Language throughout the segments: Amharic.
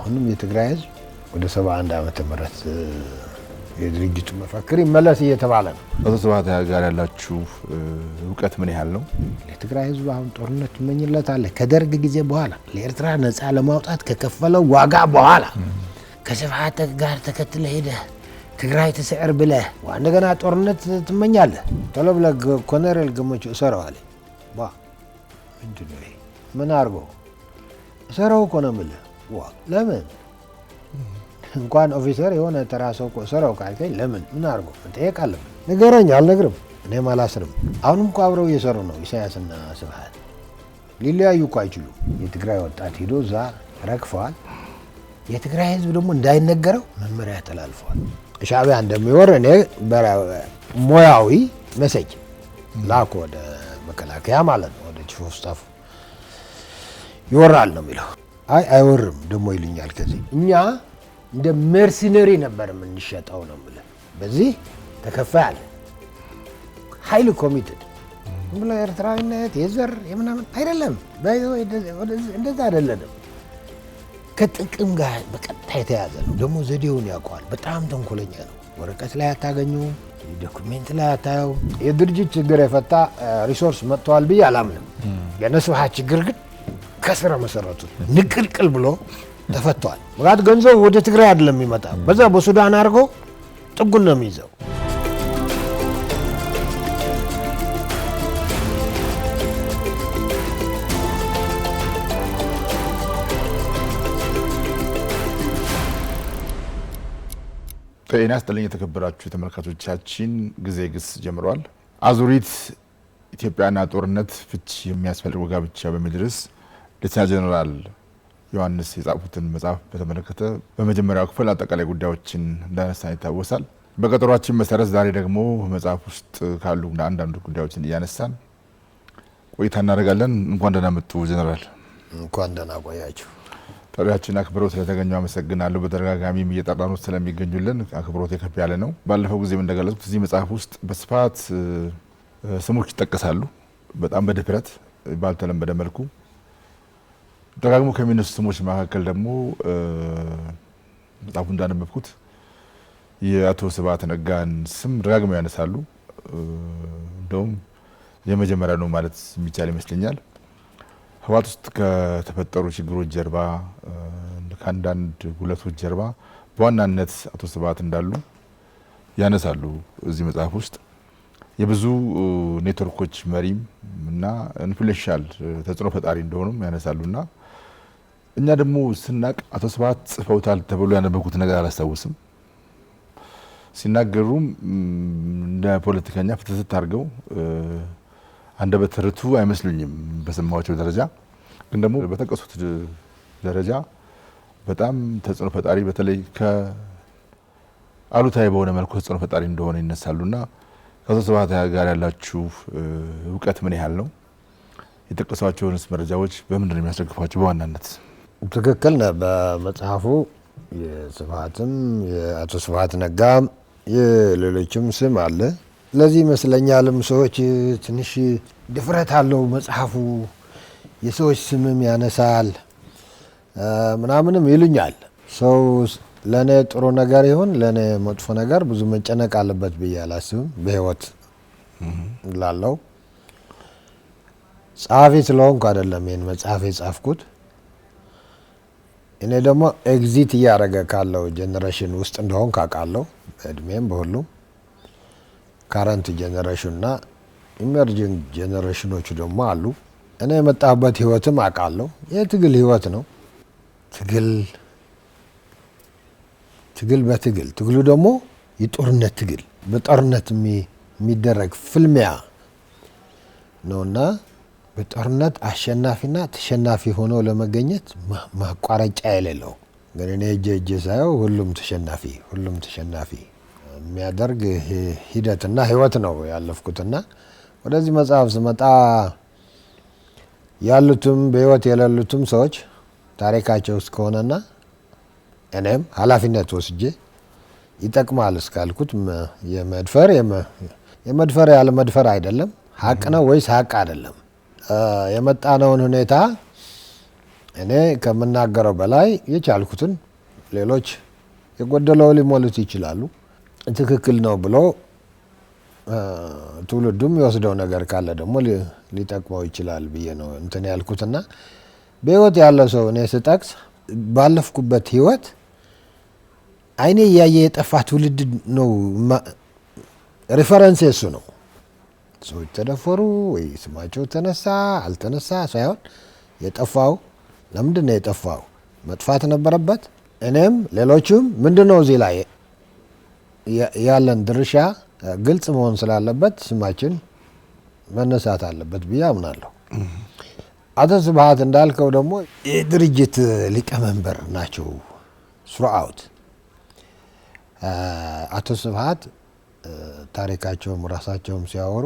አሁንም የትግራይ ህዝብ ወደ 71 ዓመተ ምህረት የድርጅቱ መፈክር ይመለስ እየተባለ ነው። አቶ ስብሃት ጋር ያላችሁ ዕውቀት ምን ያህል ነው? የትግራይ ህዝብ አሁን ጦርነት ይመኝለታል። ከደርግ ጊዜ በኋላ ለኤርትራ ነፃ ለማውጣት ከከፈለው ዋጋ በኋላ ከስብሃት ጋር ተከትለ ሄደ ትግራይ ተሰዕር ብለህ እንደገና ጦርነት ትመኛለህ። ቶሎ ብለህ ኮሎኔል ገመቹ እሰረዋል። ምንድነው ይሄ? ምን አድርጎ እሰረው እኮ ነው የምልህ። ለምን እንኳን ኦፊሰር የሆነ ተራ ሰው እኮ እሰረው ካልከኝ ለምን ምን አድርጎ መጠየቅ አለብን። ንገረኝ። አልነግርም። እኔም አላስርም። አሁንም እኮ አብረው እየሰሩ ነው ኢሳያስና ስብሃት። ሊለያዩ እኮ አይችሉም። የትግራይ ወጣት ሄዶ እዛ ረግፈዋል። የትግራይ ህዝብ ደግሞ እንዳይነገረው መመሪያ ተላልፈዋል። ሻዕቢያ እንደሚወር እኔ ሞያዊ መሰጅ ላኩ ወደ መከላከያ ማለት ነው፣ ወደ ቺፍ ኦፍ ስታፍ ይወራል ነው የሚለው። አይወርም ደግሞ ይሉኛል። ከዚህ እኛ እንደ መርሲነሪ ነበር የምንሸጠው ነው የምልህ። በዚህ ተከፋይ አለ ኃይል ኮሚትድ ብሎ ኤርትራዊነት የዘር የምናምን አይደለም። እንደዛ አይደለንም። ከጥቅም ጋር በቀጥታ የተያዘ ነው። ደግሞ ዘዴውን ያውቀዋል። በጣም ተንኮለኛ ነው። ወረቀት ላይ አታገኘውም፣ ዶኩሜንት ላይ አታየው። የድርጅት ችግር የፈታ ሪሶርስ መጥተዋል ብዬ አላምንም። የስብሃት ችግር ግን ከስረ መሰረቱ ንቅልቅል ብሎ ተፈቷል። ምክንያት ገንዘቡ ወደ ትግራይ አይደለም የሚመጣ፣ በዛ በሱዳን አድርጎ ጥጉን ነው የሚይዘው። ጤና ይስጥልኝ የተከበራችሁ ተመልካቾቻችን፣ ጊዜ ግስ ጀምሯል። አዙሪት ኢትዮጵያና ጦርነት ፍቺ የሚያስፈልገው ጋብቻ በሚል ርዕስ ሌተና ጀነራል ዮሐንስ የጻፉትን መጽሐፍ በተመለከተ በመጀመሪያው ክፍል አጠቃላይ ጉዳዮችን እንዳነሳን ይታወሳል። በቀጠሯችን መሰረት ዛሬ ደግሞ መጽሐፍ ውስጥ ካሉ አንዳንድ ጉዳዮችን እያነሳን ቆይታ እናደርጋለን። እንኳን ደህና መጡ ጀነራል። እንኳን ደህና ቆያችሁ። ጥሪያችን አክብሮት ስለተገኘው አመሰግናለሁ። በተደጋጋሚም እየጠራኑት ስለሚገኙልን አክብሮት የከፍ ያለ ነው። ባለፈው ጊዜም እንደገለጹት እዚህ መጽሐፍ ውስጥ በስፋት ስሞች ይጠቀሳሉ። በጣም በድፍረት ባልተለመደ መልኩ ደጋግሞ ከሚነሱ ስሞች መካከል ደግሞ መጽሐፉ እንዳነበብኩት የአቶ ስብሃት ነጋን ስም ደጋግመው ያነሳሉ። እንደውም የመጀመሪያ ነው ማለት የሚቻል ይመስለኛል። ህወሓት ውስጥ ከተፈጠሩ ችግሮች ጀርባ ከአንዳንድ ጉለቶች ጀርባ በዋናነት አቶ ስብሃት እንዳሉ ያነሳሉ። እዚህ መጽሐፍ ውስጥ የብዙ ኔትወርኮች መሪም እና ኢንፍሉዌንሻል ተጽዕኖ ፈጣሪ እንደሆኑም ያነሳሉና እኛ ደግሞ ስናቅ አቶ ስብሃት ጽፈውታል ተብሎ ያነበብኩት ነገር አላስታውስም። ሲናገሩም እንደ ፖለቲከኛ ፍትፍት አድርገው አንደበት ርቱዕ አይመስሉኝም በሰማቸው ደረጃ። ግን ደግሞ በተቀሱት ደረጃ በጣም ተጽዕኖ ፈጣሪ፣ በተለይ ከአሉታዊ በሆነ መልኩ ተጽዕኖ ፈጣሪ እንደሆነ ይነሳሉና ከአቶ ስብሃት ጋር ያላችሁ ዕውቀት ምን ያህል ነው? የጠቀሷቸውንስ መረጃዎች በምንድን ነው የሚያስደግፏቸው? በዋናነት ትክክል ነው። በመጽሐፉ የስብሃትም የአቶ ስብሃት ነጋም የሌሎችም ስም አለ። ለዚህ ይመስለኛልም ሰዎች ትንሽ ድፍረት አለው መጽሐፉ፣ የሰዎች ስምም ያነሳል ምናምንም ይሉኛል። ሰው ለእኔ ጥሩ ነገር ይሁን ለእኔ መጥፎ ነገር ብዙ መጨነቅ አለበት ብዬ አላስብም። በህይወት ላለው ጸሐፊ ስለሆንኩ አይደለም ይህን መጽሐፍ የጻፍኩት። እኔ ደግሞ ኤግዚት እያደረገ ካለው ጄኔሬሽን ውስጥ እንደሆን ካውቃለሁ። በእድሜም በሁሉም ካረንት ጄኔሬሽን እና ኢመርጂንግ ጄኔሬሽኖቹ ደግሞ አሉ። እኔ የመጣሁበት ህይወትም አውቃለሁ። የትግል ህይወት ነው። ትግል በትግል ትግሉ ደግሞ የጦርነት ትግል በጦርነት የሚደረግ ፍልሚያ ነውና በጦርነት አሸናፊና ተሸናፊ ሆኖ ለመገኘት ማቋረጫ የሌለው ግን እኔ እጄ ሳየው ሁሉም ተሸናፊ የሚያደርግ ሂደትና ህይወት ነው ያለፍኩትና ወደዚህ መጽሐፍ ስመጣ ያሉትም በህይወት የሌሉትም ሰዎች ታሪካቸው እስከሆነና እኔም ኃላፊነት ወስጄ ይጠቅማል እስካልኩት የመድፈር ያለ መድፈር አይደለም፣ ሀቅ ነው ወይስ ሀቅ አይደለም፣ የመጣነውን ሁኔታ እኔ ከምናገረው በላይ የቻልኩትን ሌሎች የጎደለው ሊሞሉት ይችላሉ። ትክክል ነው ብሎ ትውልዱም የወስደው ነገር ካለ ደግሞ ሊጠቅመው ይችላል ብዬ ነው እንትን ያልኩትና በህይወት ያለ ሰው እኔ ስጠቅስ ባለፍኩበት ህይወት አይኔ እያየ የጠፋ ትውልድ ነው። ሪፈረንስ እሱ ነው። ሰዎች ተደፈሩ ወይ ስማቸው ተነሳ አልተነሳ ሳይሆን የጠፋው ለምንድን ነው የጠፋው? መጥፋት ነበረበት። እኔም ሌሎችም ምንድነው እዚህ ላይ ያለን ድርሻ ግልጽ መሆን ስላለበት ስማችን መነሳት አለበት ብዬ አምናለሁ። አቶ ስብሃት እንዳልከው ደግሞ የድርጅት ሊቀመንበር ናቸው። ስሩአውት አቶ ስብሃት ታሪካቸውም ራሳቸውም ሲያወሩ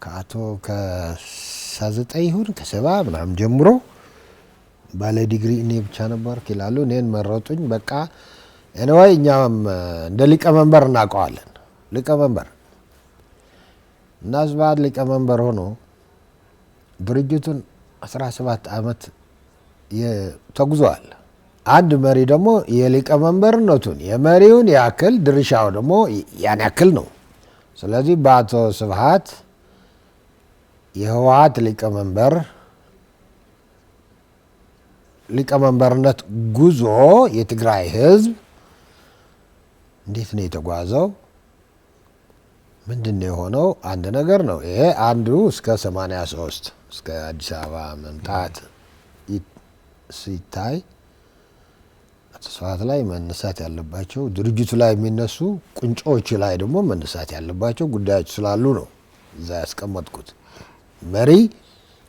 ከ19 ይሁን ከ70 ምናምን ጀምሮ ባለ ዲግሪ እኔ ብቻ ነበር ይላሉ። እኔን መረጡኝ። በቃ ኤኒዌይ እኛም እንደ ሊቀመንበር እናውቀዋለን። ሊቀመንበር እና ስብሃት ሊቀመንበር ሆኖ ድርጅቱን 17 ዓመት ተጉዟል። አንድ መሪ ደግሞ የሊቀመንበርነቱን የመሪውን ያክል ድርሻው ደግሞ ያን ያክል ነው። ስለዚህ በአቶ ስብሃት የህወሓት ሊቀመንበርነት ጉዞ የትግራይ ህዝብ እንዴት ነው የተጓዘው? ምንድን ነው የሆነው? አንድ ነገር ነው ይሄ። አንዱ እስከ 83 እስከ አዲስ አበባ መምጣት ሲታይ አቶ ስብሃት ላይ መነሳት ያለባቸው ድርጅቱ ላይ የሚነሱ ቁንጮዎች ላይ ደግሞ መነሳት ያለባቸው ጉዳዮች ስላሉ ነው እዛ ያስቀመጥኩት።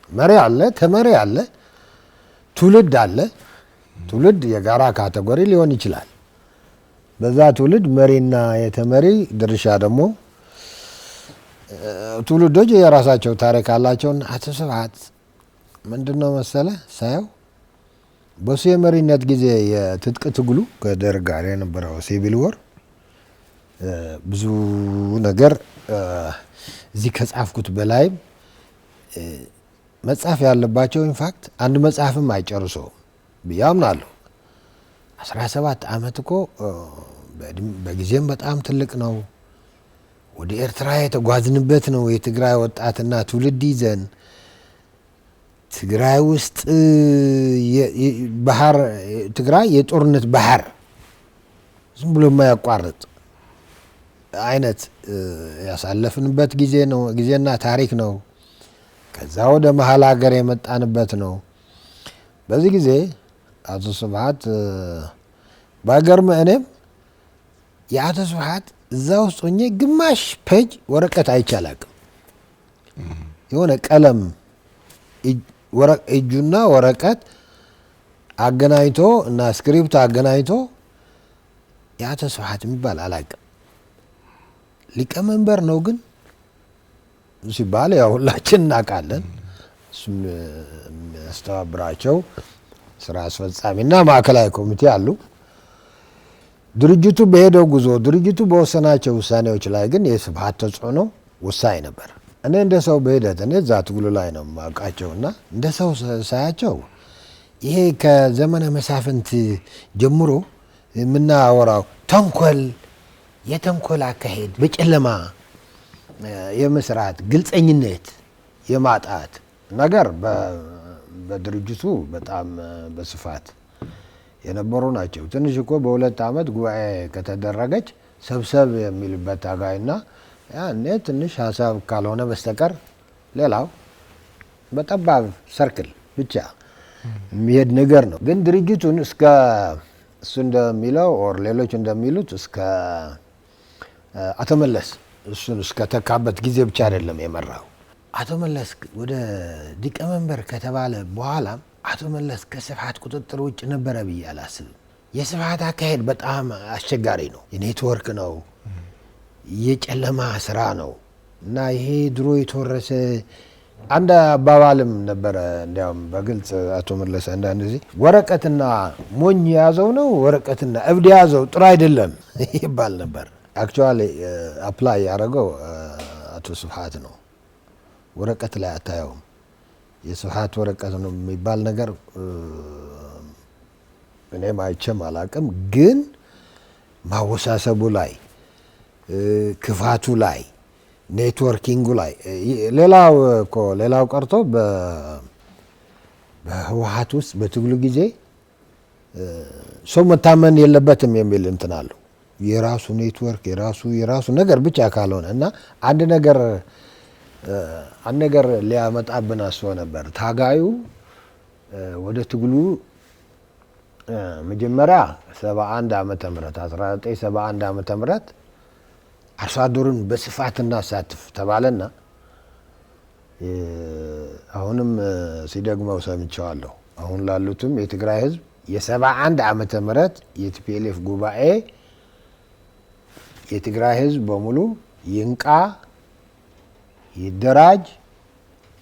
መሪ አለ፣ ተመሪ አለ፣ ትውልድ አለ። ትውልድ የጋራ ካቴጎሪ ሊሆን ይችላል። በዛ ትውልድ መሪና የተመሪ ድርሻ ደግሞ ትውልዶች የራሳቸው ታሪክ አላቸውና አቶ ስብሃት ምንድነው መሰለ ሳየው በሱ የመሪነት ጊዜ የትጥቅ ትግሉ ከደርግ ጋር የነበረው ሲቪል ወር ብዙ ነገር እዚህ ከጻፍኩት በላይ መጻፍ ያለባቸው ኢንፋክት አንድ መጽሐፍም አይጨርሰውም ብዬ አምናለሁ። 17 ዓመት እኮ በጊዜም በጣም ትልቅ ነው። ወደ ኤርትራ የተጓዝንበት ነው። የትግራይ ወጣትና ትውልድ ይዘን ትግራይ ውስጥ ባህር ትግራይ የጦርነት ባህር ዝም ብሎ የማያቋርጥ አይነት ያሳለፍንበት ጊዜ ነው፣ ጊዜና ታሪክ ነው። ከዛ ወደ መሀል ሀገር የመጣንበት ነው። በዚህ ጊዜ አቶ ስብሃት ባይገርም እኔም የአቶ ስብሃት እዛ ውስጥ ሆኜ ግማሽ ፔጅ ወረቀት አይቻላቅም። የሆነ ቀለም እጁና ወረቀት አገናኝቶ እና ስክሪፕት አገናኝቶ የአቶ ስብሃት የሚባል አላቅም። ሊቀመንበር ነው ግን ሲባል ያው ሁላችን እናውቃለን። እሱም የሚያስተባብራቸው ስራ አስፈጻሚና ማዕከላዊ ኮሚቴ አሉ። ድርጅቱ በሄደው ጉዞ ድርጅቱ በወሰናቸው ውሳኔዎች ላይ ግን የስብሃት ተጽዕኖ ወሳኝ ነበር። እኔ እንደ ሰው በሂደት እኔ እዛ ትግሉ ላይ ነው የማውቃቸውና እንደ ሰው ሳያቸው ይሄ ከዘመነ መሳፍንት ጀምሮ የምናወራው ተንኮል፣ የተንኮል አካሄድ፣ በጨለማ የመስራት ግልጸኝነት የማጣት ነገር በድርጅቱ በጣም በስፋት የነበሩ ናቸው። ትንሽ እኮ በ2 ዓመት ጉባኤ ከተደረገች ሰብሰብ የሚልበት ታጋይና ያኔ ትንሽ ሀሳብ ካልሆነ በስተቀር ሌላው በጠባብ ሰርክል ብቻ የሚሄድ ነገር ነው። ግን ድርጅቱን እስከ እሱ እንደሚለው ኦር ሌሎች እንደሚሉት እስከ አቶ መለስ እሱን እስከተካበት ጊዜ ብቻ አይደለም የመራው። አቶ መለስ ወደ ሊቀመንበር ከተባለ በኋላም አቶ መለስ ከስብሃት ቁጥጥር ውጭ ነበረ ብዬ አላስብም። የስብሃት አካሄድ በጣም አስቸጋሪ ነው። የኔትወርክ ነው፣ የጨለማ ስራ ነው እና ይሄ ድሮ የተወረሰ አንድ አባባልም ነበረ። እንዲያውም በግልጽ አቶ መለስ አንዳንድ ጊዜ ወረቀትና ሞኝ የያዘው ነው፣ ወረቀትና እብድ የያዘው ጥሩ አይደለም ይባል ነበር። አክቹዋሊ አፕላይ ያደረገው አቶ ስብሃት ነው። ወረቀት ላይ አታየውም። የስብሃት ወረቀት ነው የሚባል ነገር እኔም አይቼም አላቅም። ግን ማወሳሰቡ ላይ ክፋቱ ላይ ኔትወርኪንጉ ላይ ሌላው ቀርቶ በህወሓት ውስጥ በትግሉ ጊዜ ሰው መታመን የለበትም የሚል እንትን አለው። የራሱ ኔትወርክ የራሱ ነገር ብቻ ካልሆነ እና አንድ ነገር ሊያመጣብን አስቦ ነበር። ታጋዩ ወደ ትግሉ መጀመሪያ 1971 ዓመተ ምህረት አርሶ አደሩን በስፋት እናሳትፍ ተባለና አሁንም ሲደግመው ሰምቼዋለሁ። አሁን ላሉትም የትግራይ ህዝብ የ71 ዓመተ ምህረት የቲፒኤልኤፍ ጉባኤ የትግራይ ህዝብ በሙሉ ይንቃ፣ ይደራጅ፣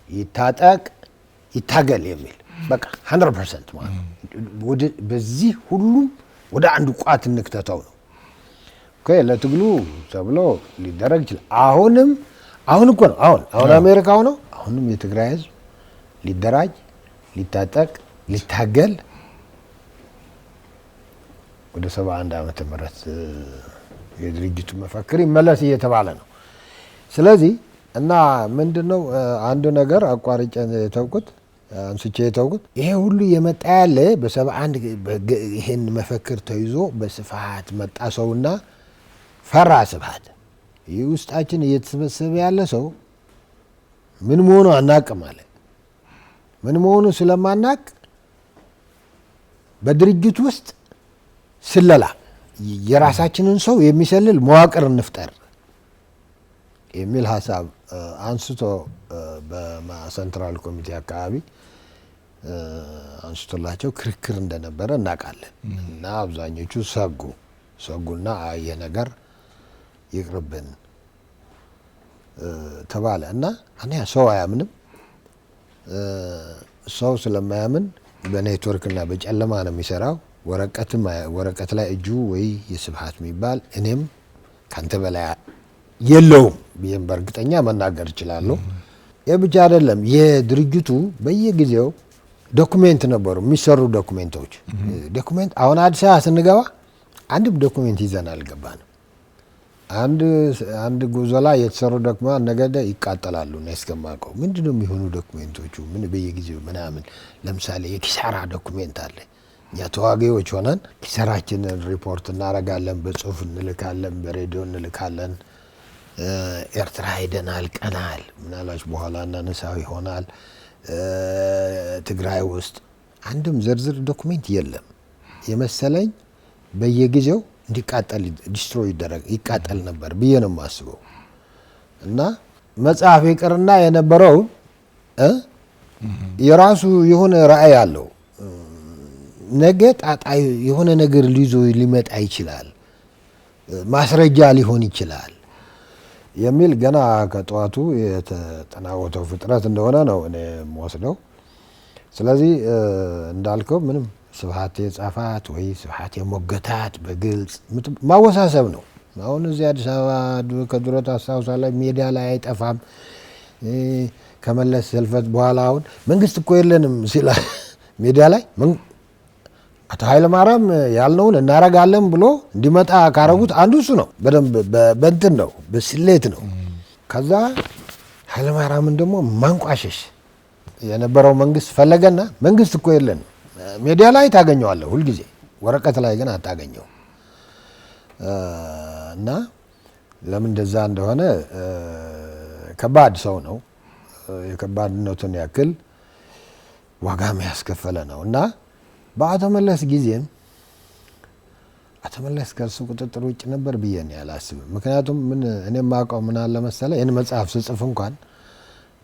ይታጠቅ፣ ይታገል የሚል በቃ 100% ማለት በዚህ ሁሉም ወደ አንድ ቋት እንክተተው ነው። ለትግሉ ተብሎ ሊደረግ ይችላል። አሁን እኮ ነው አሁን አሜሪካው ነው። አሁንም የትግራይ ህዝብ ሊደራጅ፣ ሊታጠቅ፣ ሊታገል ወደ 71 ዓመተ ምህረት የድርጅቱ መፈክር ይመለስ እየተባለ ነው። ስለዚህ እና ምንድነው አንዱ ነገር አቋርጬ አንስቼ የተውኩት ይሄ ሁሉ የመጣ ያለ በ71 ይሄን መፈክር ተይዞ በስፋት መጣ ሰውና ፈራ ስብሃት። ይህ ውስጣችን እየተሰበሰበ ያለ ሰው ምን መሆኑ አናቅም አለ። ምን መሆኑ ስለማናቅ በድርጅት ውስጥ ስለላ የራሳችንን ሰው የሚሰልል መዋቅር እንፍጠር የሚል ሀሳብ አንስቶ በሴንትራል ኮሚቴ አካባቢ አንስቶላቸው ክርክር እንደነበረ እናውቃለን። እና አብዛኞቹ ሰጉና ይሄ ነገር ይቅርብን ተባለ እና ሰው አያምንም። ሰው ስለማያምን በኔትወርክና በጨለማ ነው የሚሰራው። ወረቀት ላይ እጁ ወይ የስብሃት የሚባል እኔም ካንተ በላይ የለውም ብዬም በእርግጠኛ መናገር እችላለሁ። ይህ ብቻ አይደለም። የድርጅቱ በየጊዜው ዶኩሜንት ነበሩ የሚሰሩ ዶኩሜንቶች። አሁን አዲስ አበባ ስንገባ አንድም ዶኩሜንት ይዘን አልገባንም። አንድ ጉዞ ላይ የተሰሩ ዶክመንት ነገደ ይቃጠላሉ ነው እስከማውቀው። ምንድነው የሚሆኑ ዶኩሜንቶቹ ምን በየጊዜው ምናምን። ለምሳሌ የኪሳራ ዶኩሜንት አለ። እኛ ተዋጊዎች ሆነን ኪሳራችንን ሪፖርት እናረጋለን፣ በጽሁፍ እንልካለን፣ በሬዲዮ እንልካለን። ኤርትራ ሄደናል፣ ቀናል፣ ምናልባት በኋላ እናነሳው ይሆናል። ትግራይ ውስጥ አንድም ዝርዝር ዶኩሜንት የለም የመሰለኝ። በየጊዜው እንዲቃጠል ዲስትሮይ ይቃጠል ነበር ብዬ ነው የማስበው። እና መጽሐፍ ይቅርና የነበረው የራሱ የሆነ ራዕይ አለው። ነገ ጣጣይ የሆነ ነገር ሊይዞ ሊመጣ ይችላል፣ ማስረጃ ሊሆን ይችላል የሚል ገና ከጠዋቱ የተጠናወተው ፍጥረት እንደሆነ ነው እኔ የምወስደው። ስለዚህ እንዳልከው ምንም ስብሃት የጻፋት ወይ ስብሃት የሞገታት በግልጽ ማወሳሰብ ነው። አሁን እዚህ አዲስ አበባ ከድሮ ታስታውሳለህ፣ ሜዲያ ላይ አይጠፋም። ከመለስ ህልፈት በኋላ አሁን መንግስት እኮ የለንም ሲላ ሜዲያ ላይ አቶ ኃይለማርያም ያልነውን እናረጋለን ብሎ እንዲመጣ ካረጉት አንዱ እሱ ነው። በደንብ በእንትን ነው፣ በስሌት ነው። ከዛ ኃይለማርያምን ደግሞ ማንቋሸሽ የነበረው መንግስት ፈለገና መንግስት እኮ የለንም ሜዲያ ላይ ታገኘዋለህ ሁልጊዜ፣ ወረቀት ላይ ግን አታገኘው። እና ለምን እንደዛ እንደሆነ ከባድ ሰው ነው። የከባድነቱን ያክል ዋጋም ያስከፈለ ነው። እና በአቶ መለስ ጊዜም አቶ መለስ ከእርሱ ቁጥጥር ውጭ ነበር ብዬ ነው ያላስብም። ምክንያቱም እኔ የማውቀው ምን አለ መሰለህ፣ ይህን መጽሐፍ ስጽፍ እንኳን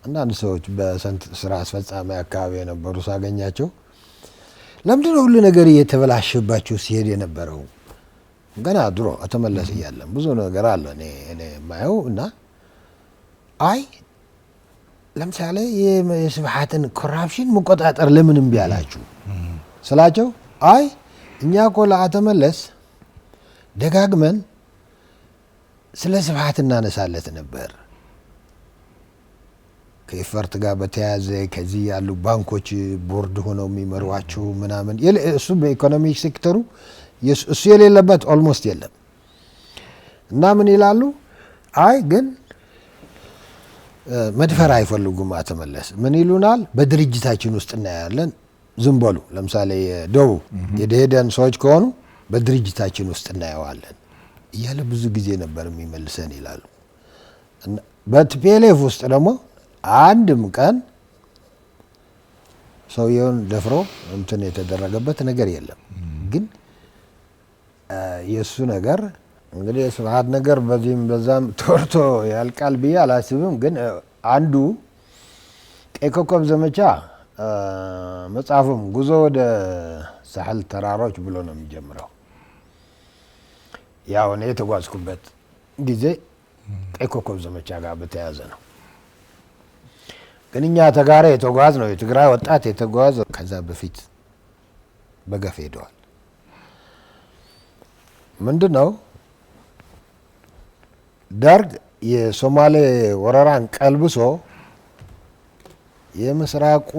አንዳንድ ሰዎች በስራ አስፈጻሚ አካባቢ የነበሩ ሳገኛቸው ለምንድነው ሁሉ ነገር እየተበላሸባቸው ሲሄድ የነበረው? ገና ድሮ አቶ መለስ እያለን ብዙ ነገር አለ እኔ የማየው። እና ለምሳሌ የስብሃትን ኮራፕሽን መቆጣጠር ለምን እምቢ አላችሁ ስላቸው፣ እኛ እኮ ለአቶ መለስ ደጋግመን ስለ ስብሃት እናነሳለት ነበር። ከኤፈርት ጋር በተያያዘ ከዚህ ያሉ ባንኮች ቦርድ ሆነው የሚመሯቸው ምናምን እሱ በኢኮኖሚ ሴክተሩ እሱ የሌለበት ኦልሞስት የለም። እና ምን ይላሉ? አይ ግን መድፈር አይፈልጉም። አተመለስ ምን ይሉናል? በድርጅታችን ውስጥ እናያለን። ዝም በሉ። ለምሳሌ ደቡብ የደሄደን ሰዎች ከሆኑ በድርጅታችን ውስጥ እናየዋለን እያለ ብዙ ጊዜ ነበር የሚመልሰን ይላሉ። በቲፒኤልኤፍ ውስጥ ደግሞ አንድም ቀን ሰውየውን ደፍሮ እንትን የተደረገበት ነገር የለም። ግን የእሱ ነገር እንግዲህ የስብሀት ነገር በዚህም በዛም ተወርቶ ያልቃል ብዬ አላስብም። ግን አንዱ ቀይ ኮከብ ዘመቻ መጽሐፉም ጉዞ ወደ ሳህል ተራሮች ብሎ ነው የሚጀምረው። ያው እኔ የተጓዝኩበት ጊዜ ቀይ ኮከብ ዘመቻ ጋር በተያያዘ ነው። ግን እኛ ተጋራ የተጓዝ ነው የትግራይ ወጣት የተጓዘ ከዛ በፊት በገፍ ሄደዋል። ምንድን ነው ደርግ የሶማሌ ወረራን ቀልብሶ የምስራቁ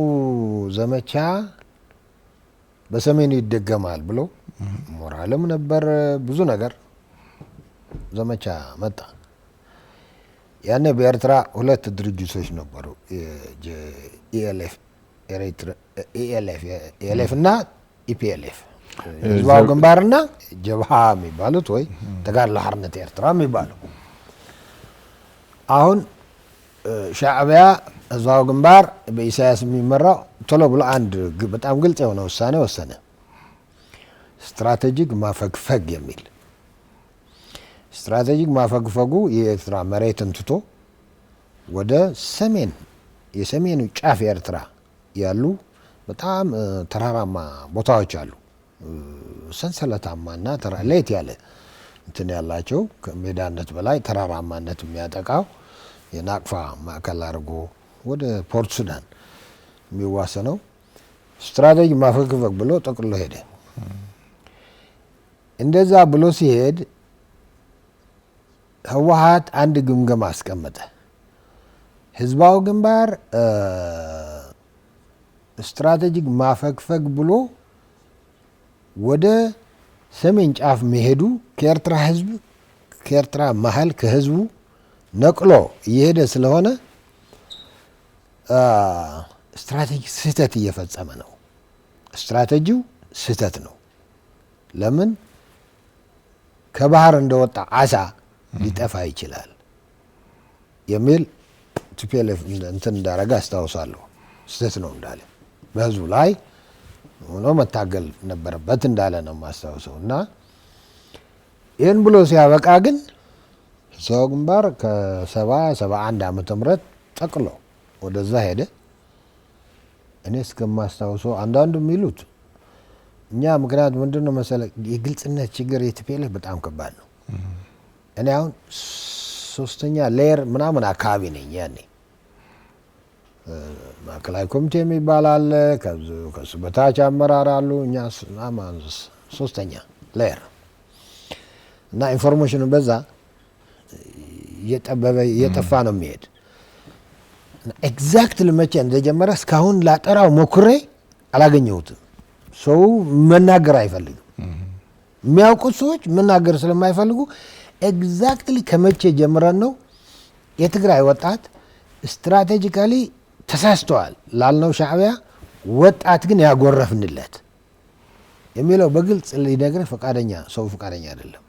ዘመቻ በሰሜኑ ይደገማል ብሎ ሞራልም ነበር ብዙ ነገር ዘመቻ መጣ። ያኔ በኤርትራ ሁለት ድርጅቶች ነበሩ፣ ኢኤልኤፍ እና ኢፒኤልኤፍ፣ ህዝባዊ ግንባርና ጀብሃ የሚባሉት ወይ ተጋድሎ ሓርነት ኤርትራ የሚባለው። አሁን ሻዕቢያ ህዝባዊ ግንባር በኢሳያስ የሚመራው ቶሎ ብሎ አንድ በጣም ግልጽ የሆነ ውሳኔ ወሰነ። ስትራቴጂክ ማፈግፈግ የሚል ስትራቴጂክ ማፈግፈጉ የኤርትራ መሬትን ትቶ ወደ ሰሜን የሰሜኑ ጫፍ ኤርትራ ያሉ በጣም ተራራማ ቦታዎች አሉ። ሰንሰለታማና ለየት ያለ እንትን ያላቸው ከሜዳነት በላይ ተራራማነት የሚያጠቃው የናቅፋ ማዕከል አድርጎ ወደ ፖርት ሱዳን የሚዋሰነው ስትራቴጂ ማፈግፈግ ብሎ ጠቅሎ ሄደ። እንደዛ ብሎ ሲሄድ ህወሓት አንድ ግምገማ አስቀመጠ። ህዝባዊ ግንባር ስትራቴጂክ ማፈግፈግ ብሎ ወደ ሰሜን ጫፍ መሄዱ ከኤርትራ ህዝብ ከኤርትራ መሀል ከህዝቡ ነቅሎ እየሄደ ስለሆነ ስትራቴጂ ስህተት እየፈጸመ ነው። ስትራቴጂው ስህተት ነው። ለምን ከባህር እንደወጣ አሳ ሊጠፋ ይችላል የሚል ቲፒኤልኤፍ እንትን እንዳረገ አስታውሳለሁ። ስህተት ነው እንዳለ በህዝቡ ላይ ሆኖ መታገል ነበረበት እንዳለ ነው የማስታውሰው። እና ይህን ብሎ ሲያበቃ ግን ህዝባዊ ግንባር ከ71 ዓመተ ምህረት ጠቅሎ ወደዛ ሄደ። እኔ እስከማስታውሰው አንዳንዱ የሚሉት እኛ ምክንያት ምንድን ነው መሰለህ የግልጽነት ችግር የቲፒኤልኤፍ በጣም ከባድ ነው። እኔ አሁን ሶስተኛ ሌየር ምናምን አካባቢ ነኝ። ያኔ ማዕከላዊ ኮሚቴ የሚባል አለ፣ ከሱ በታች አመራር አሉ። እኛ ሶስተኛ ሌየር እና ኢንፎርሜሽኑ በዛ እየጠፋ ነው የሚሄድ። ኤግዛክትሊ መቼ እንደጀመረ እስካሁን ላጠራው ሞክሬ አላገኘሁትም። ሰው መናገር አይፈልግም። የሚያውቁት ሰዎች መናገር ስለማይፈልጉ ኤግዛክትሊ ከመቼ ጀምረን ነው የትግራይ ወጣት ስትራቴጂካሊ ተሳስተዋል ላልነው ሻዕቢያ ወጣት ግን ያጎረፍንለት የሚለው በግልጽ ሊነግር ፈቃደኛ አይደለም።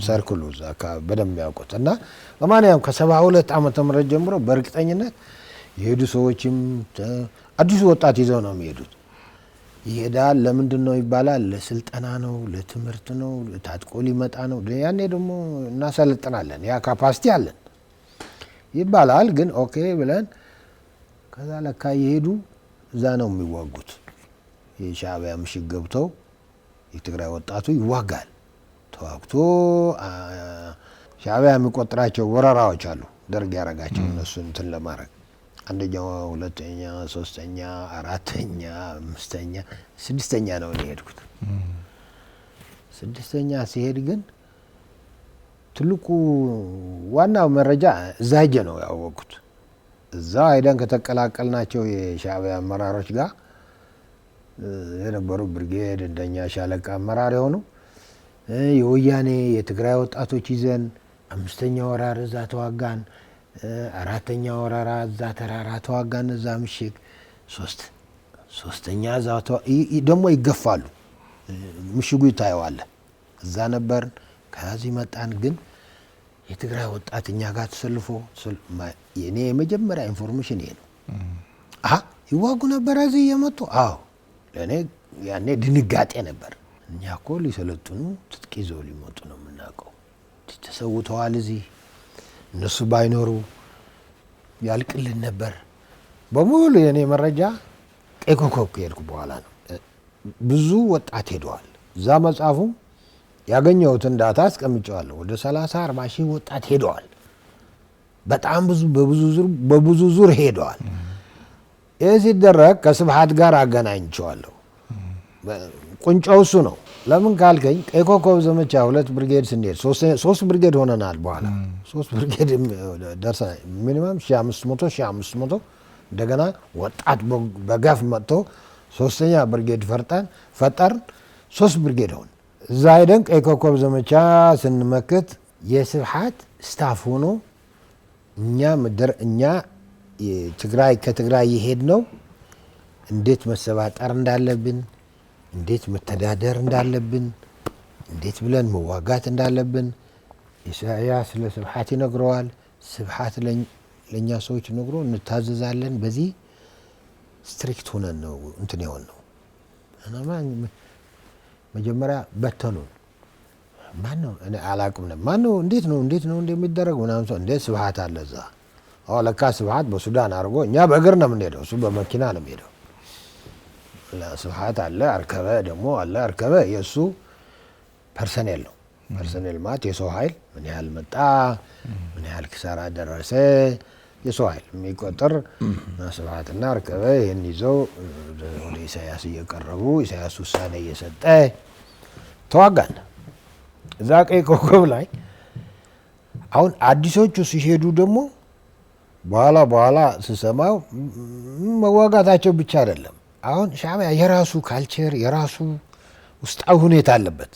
ሰርክሉ አካባቢ በደንብ ያውቁት እና በማንኛውም ከ72 ዓመተ ምህረት ጀምሮ በእርግጠኝነት የሄዱ ሰዎችም አዲሱ ወጣት ይዘው ነው የሚሄዱት። ይሄዳል። ለምንድን ነው ይባላል? ለስልጠና ነው፣ ለትምህርት ነው፣ ታጥቆ ሊመጣ ነው። ያኔ ደግሞ እናሰልጥናለን፣ ያ ካፓሲቲ አለን ይባላል። ግን ኦኬ ብለን ከዛ ለካ የሄዱ እዛ ነው የሚዋጉት። የሻዕቢያ ምሽግ ገብተው የትግራይ ወጣቱ ይዋጋል። ተዋግቶ ሻዕቢያ የሚቆጥራቸው ወረራዎች አሉ ደርግ ያረጋቸው እነሱን እንትን ለማድረግ አንደኛው፣ ሁለተኛ፣ ሶስተኛ፣ አራተኛ፣ አምስተኛ፣ ስድስተኛ ነው እኔ ሄድኩት። ስድስተኛ ሲሄድ ግን ትልቁ ዋናው መረጃ እዛ ሄጄ ነው ያወቅኩት። እዛ ሄደን ከተቀላቀልናቸው የሻዕቢያ አመራሮች ጋር የነበሩ ብርጌድ እንደኛ ሻለቃ አመራር የሆኑ የወያኔ የትግራይ ወጣቶች ይዘን 5ኛ ወራር እዛ ተዋጋን። 4ኛ ወራራ እዛ ተራራ ተዋጋን። እዛ ምሽግ 3ኛ እዛ ደግሞ ይገፋሉ። ምሽጉ ይታየዋል። እዛ ነበርን። ከዚህ መጣን። ግን የትግራይ ወጣት እኛ ጋር ተሰልፎ የኔ የመጀመሪያ ኢንፎርሜሽን ይሄ ነው። ይዋጉ ነበር እዚህ እየመጡ። አዎ ለእኔ ያኔ ድንጋጤ ነበር። እኛ እኮ ሊሰለጥኑ ትጥቅ ይዘው ሊመጡ ነው የምናውቀው። ተሰውተዋል እዚህ። እነሱ ባይኖሩ ያልቅልን ነበር። በሙሉ የኔ መረጃ ቀይ ኮከብ ከሄድኩ በኋላ ነው። ብዙ ወጣት ሄደዋል። እዛ መጽሐፉ ያገኘሁትን ዳታ አስቀምጨዋለሁ። ወደ 30-40 ሺህ ወጣት ሄደዋል። በጣም ብዙ በብዙ ዙር ሄደዋል። ይህ ሲደረግ ከስብሃት ጋር አገናኝቸዋለሁ። ቁንጮው እሱ ነው። ለምን ካልከኝ ቀይ ኮከብ ዘመቻ 2 ብርጌድ ስንሄድ 3 ብርጌድ ሆነናል። በኋላ 3 ብርጌድ ደርሰ ሚኒመም 1500 እንደገና ወጣት በጋፍ መጥቶ 3ኛ ብርጌድ ፈጠርን። 3 ብርጌድ ሆን እዛ ሄደን ቀይ ኮከብ ዘመቻ ስንመክት የስብሃት ስታፍ ሆኖ እኛ ከትግራይ የሄድ ነው እንዴት መሰባጠር እንዳለብን፣ እንዴት መተዳደር እንዳለብን፣ እንዴት ብለን መዋጋት እንዳለብን ኢሳያስ ለስብሃት ይነግረዋል። ስብሃት ለእኛ ሰዎች ነግሮ እንታዘዛለን። በዚህ ስትሪክት ሆነን ነው እንትን የሆን ነው። መጀመሪያ በተኑን። ማነው እኔ አላውቅም ነበር። ማነው እንዴት ነው እንደሚደረግ ምናምን ሰው እንዴት ስብሃት አለ እዛ። ለካ ስብሃት በሱዳን አድርጎ እኛ በእግር ነው የምንሄደው፣ እሱ በመኪና ነው የሚሄደው። ስብሃት አለ። አርከበ ደግሞ አለ። አርከበ የእሱ ፐርሰኔል ነው። ፐርሰኔል ማለት የሰው ኃይል ምን ያህል መጣ፣ ምን ያህል ኪሳራ ደረሰ፣ የሰው ኃይል የሚቆጥር ስብሃትና አርከበ ይህን ይዘው ወደ ኢሳያስ እየቀረቡ ኢሳያስ ውሳኔ እየሰጠ ተዋጋን። እዛ ቀይ ኮከብ ላይ አሁን አዲሶቹ ሲሄዱ ደግሞ በኋላ ስሰማው መዋጋታቸው ብቻ አይደለም። አሁን ሻዕቢያ የራሱ ካልቸር የራሱ ውስጣዊ ሁኔታ አለበት።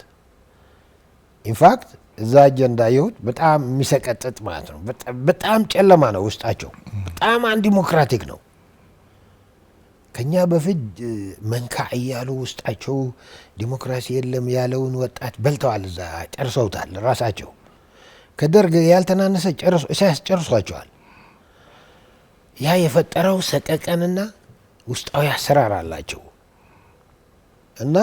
ኢንፋክት እዛ አጀንዳ ይሁት በጣም የሚሰቀጥጥ ማለት ነው። በጣም ጨለማ ነው ውስጣቸው። በጣም አንዲሞክራቲክ ነው። ከኛ በፊት መንካ እያሉ ውስጣቸው ዲሞክራሲ የለም ያለውን ወጣት በልተዋል። እዛ ጨርሰውታል። ራሳቸው ከደርግ ያልተናነሰ ኢሳያስ ጨርሷቸዋል። ያ የፈጠረው ሰቀቀንና ውስጣዊ አሰራር አላቸው እና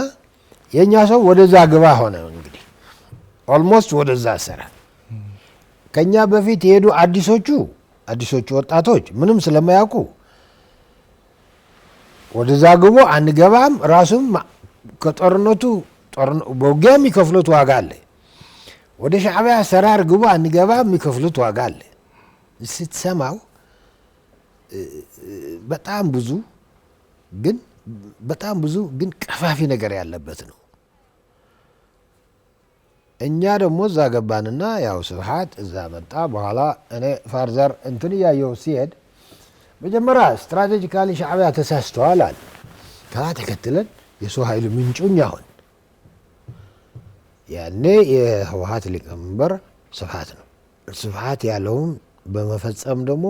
የኛ ሰው ወደዛ ግባ ሆነ። እንግዲህ ኦልሞስት ወደዛ አሰራር ከኛ በፊት የሄዱ አዲሶቹ ወጣቶች ምንም ስለማያውቁ ወደዛ ግቦ አንገባም። ራሱም ከጦርነቱ በውጊያ የሚከፍሉት ዋጋ አለ። ወደ ሻዕቢያ አሰራር ግቦ አንገባም፣ የሚከፍሉት ዋጋ አለ። ስትሰማው በጣም ብዙ ግን ቀፋፊ ነገር ያለበት ነው። እኛ ደግሞ እዛ ገባንና ያው ስብሃት እዛ መጣ። በኋላ እኔ ፋርዘር እንትን እያየው ሲሄድ መጀመሪያ ስትራቴጂካሊ ሻዕቢያ ተሳስተዋል አለ። ከዛ ተከትለን የሰው ኃይል ምንጩኛ ሆን ያኔ የህወሓት ሊቀመንበር ስብሃት ነው። ስብሃት ያለውን በመፈጸም ደግሞ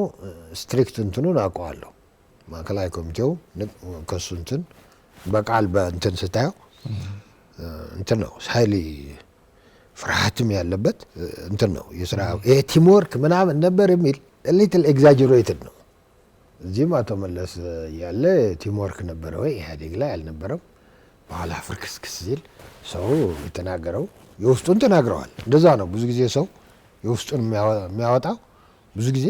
ስትሪክት እንትኑን አውቀዋለሁ። ማዕከላዊ ኮሚቴው ከሱ እንትን በቃል በእንትን ስታየው እንትን ነው ኃይል ፍርሃትም ያለበት እንትን ነው። የስራ ይሄ ቲምወርክ ምናምን ነበር የሚል ሊትል ኤግዛጀሬትድ ነው። እዚህም አቶ መለስ ያለ ቲምወርክ ነበረ ወይ ኢህአዴግ ላይ አልነበረም። በኋላ ፍርክስክስ ሲል ሰው የተናገረው የውስጡን ተናግረዋል። እንደዛ ነው ብዙ ጊዜ ሰው የውስጡን የሚያወጣው ብዙ ጊዜ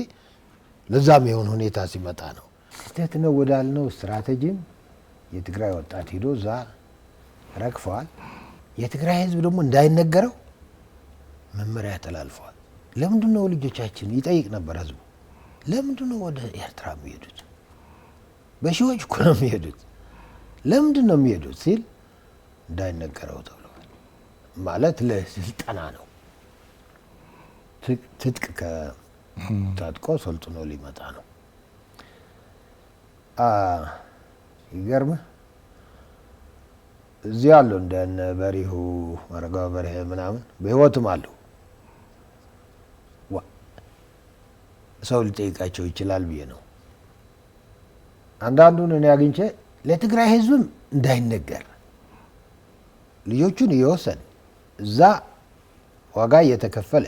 ለዛም የሆነ ሁኔታ ሲመጣ ነው። ስህተት ነው ወዳልነው ስትራቴጂም የትግራይ ወጣት ሄዶ እዛ ረግፈዋል። የትግራይ ህዝብ ደግሞ እንዳይነገረው መመሪያ ተላልፈዋል። ለምንድን ነው ልጆቻችን ይጠይቅ ነበር ህዝቡ፣ ለምንድን ነው ወደ ኤርትራ የሚሄዱት? በሺዎች እኮ ነው የሚሄዱት። ለምንድን ነው የሚሄዱት ሲል እንዳይነገረው ተብለዋል። ማለት ለስልጠና ነው። ትጥቅ ከታጥቆ ሰልጥኖ ሊመጣ ነው። ይገርምህ እዚህ አሉ እንደነ በሪሁ አረጋው በርሄ ምናምን በህይወትም አሉ። ሰው ሊጠይቃቸው ይችላል ብዬ ነው። አንዳንዱን እኔ አግኝቼ ለትግራይ ህዝብም እንዳይነገር ልጆቹን እየወሰን እዛ ዋጋ እየተከፈለ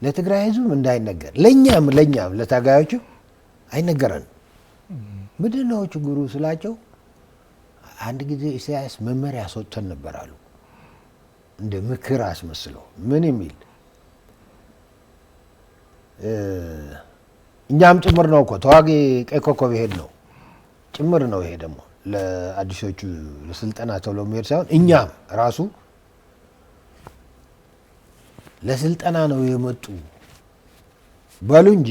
ለትግራይ ህዝብም እንዳይነገር ለኛም ለታጋዮቹ አይነገረንም። ምንድን ነው ችግሩ ስላቸው አንድ ጊዜ ኢሳያስ መመሪያ ሰጥተን ነበር አሉ። እንደ ምክር አስመስለው ምን የሚል እኛም ጭምር ነው እኮ ተዋጊ ቀይ ኮከብ ይሄድ ነው ጭምር ነው። ይሄ ደግሞ ለአዲሶቹ ለስልጠና ተብሎ የሚሄድ ሳይሆን እኛም ራሱ ለስልጠና ነው የመጡ በሉ እንጂ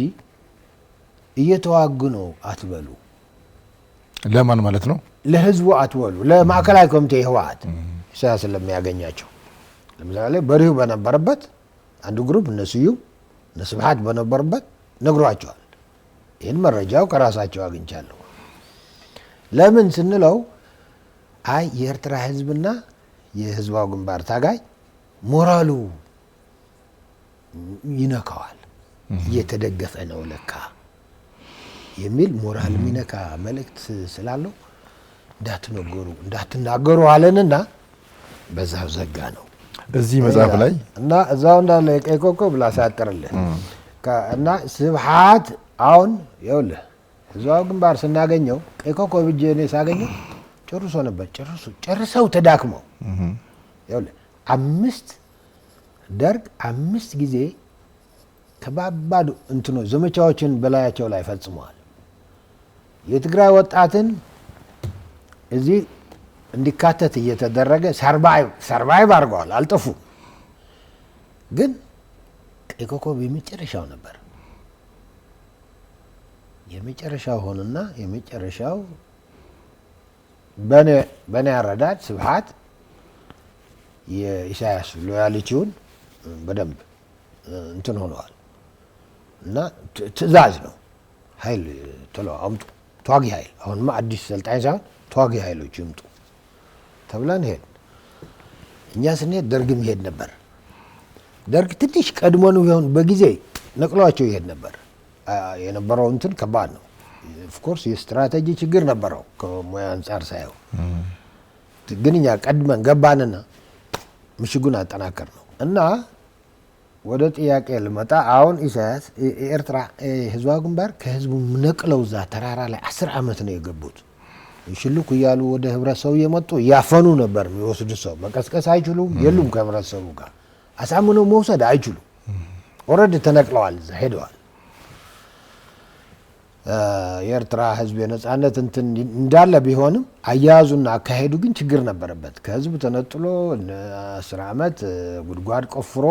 እየተዋጉ ነው አትበሉ። ለማን ማለት ነው? ለህዝቡ አትበሉ። ለማዕከላዊ ኮሚቴ ህወሓት ኢሳያስ ስለሚያገኛቸው ለምሳሌ በሪሁ በነበረበት አንዱ ግሩፕ እነሱዩም ስብሐት በነበረበት ነግሯቸዋል። ይህን መረጃው ከራሳቸው አግኝቻለሁ። ለምን ስንለው አይ የኤርትራ ህዝብና የህዝባው ግንባር ታጋይ ሞራሉ ይነካዋል እየተደገፈ ነው ለካ የሚል ሞራል የሚነካ መልእክት ስላለው እንዳትናገሩ አለንና በዛው ዘጋ ነው። እዚህ መጽሐፍ ላይ እና እዛው እንዳለ የቀይ ኮከብ ላሳጥርልህ እና ስብሐት አሁን ይኸውልህ ህዝባው ግንባር ስናገኘው ቀይ ኮከብ እጄ እኔ ሳገኘው ጨርሶ ነበር። ጨርሰው ተዳክመው ይኸውልህ ደርግ 5 ጊዜ ከባባድ እንትኖች ዘመቻዎችን በላያቸው ላይ ፈጽመዋል። የትግራይ ወጣትን እዚህ እንዲካተት እየተደረገ ሰርቫይቭ አድርገዋል፣ አልጠፉም። ግን ቀይ ኮከብ የመጨረሻው ነበር። የመጨረሻው ሆነና የመጨረሻው በኔ አረዳድ ስብሐት የኢሳያስ ሎያሊቲውን በደንብ እንትን ሆነዋል እና ትዕዛዝ ነው ኃይል ቶሎ አምጡ ተዋጊ ኃይል አሁንማ አዲስ ሰልጣኝ ሳይሆን ተዋጊ ኃይሎች ይምጡ ተብለን ሄድ። እኛ ስንሄድ ደርግም ይሄድ ነበር። ደርግ ትንሽ ቀድሞን ቢሆን በጊዜ ነቅሏቸው ይሄድ ነበር። የነበረው እንትን ከባድ ነው። ኦፍኮርስ የስትራቴጂ ችግር ነበረው ከሙያ አንጻር ሳይሆን፣ ግን እኛ ቀድመን ገባንና ምሽጉን አጠናከር ነው እና ወደ ጥያቄ ልመጣ። አሁን ኢሳያስ የኤርትራ ህዝባዊ ግንባር ከህዝቡ ነቅለው እዛ ተራራ ላይ 10 ዓመት ነው የገቡት። ሽልኩ እያሉ ወደ ህብረተሰቡ እየመጡ እያፈኑ ነበር የሚወስዱ ሰው መቀስቀስ አይችሉም። የሉም ከህብረተሰቡ ጋር አሳምነው መውሰድ አይችሉም። ኦልሬዲ ተነቅለዋል፣ እዛ ሄደዋል። የኤርትራ ህዝብ የነጻነት እንትን እንዳለ ቢሆንም አያያዙና አካሄዱ ግን ችግር ነበረበት። ከህዝብ ተነጥሎ 10 ዓመት ጉድጓድ ቆፍሮ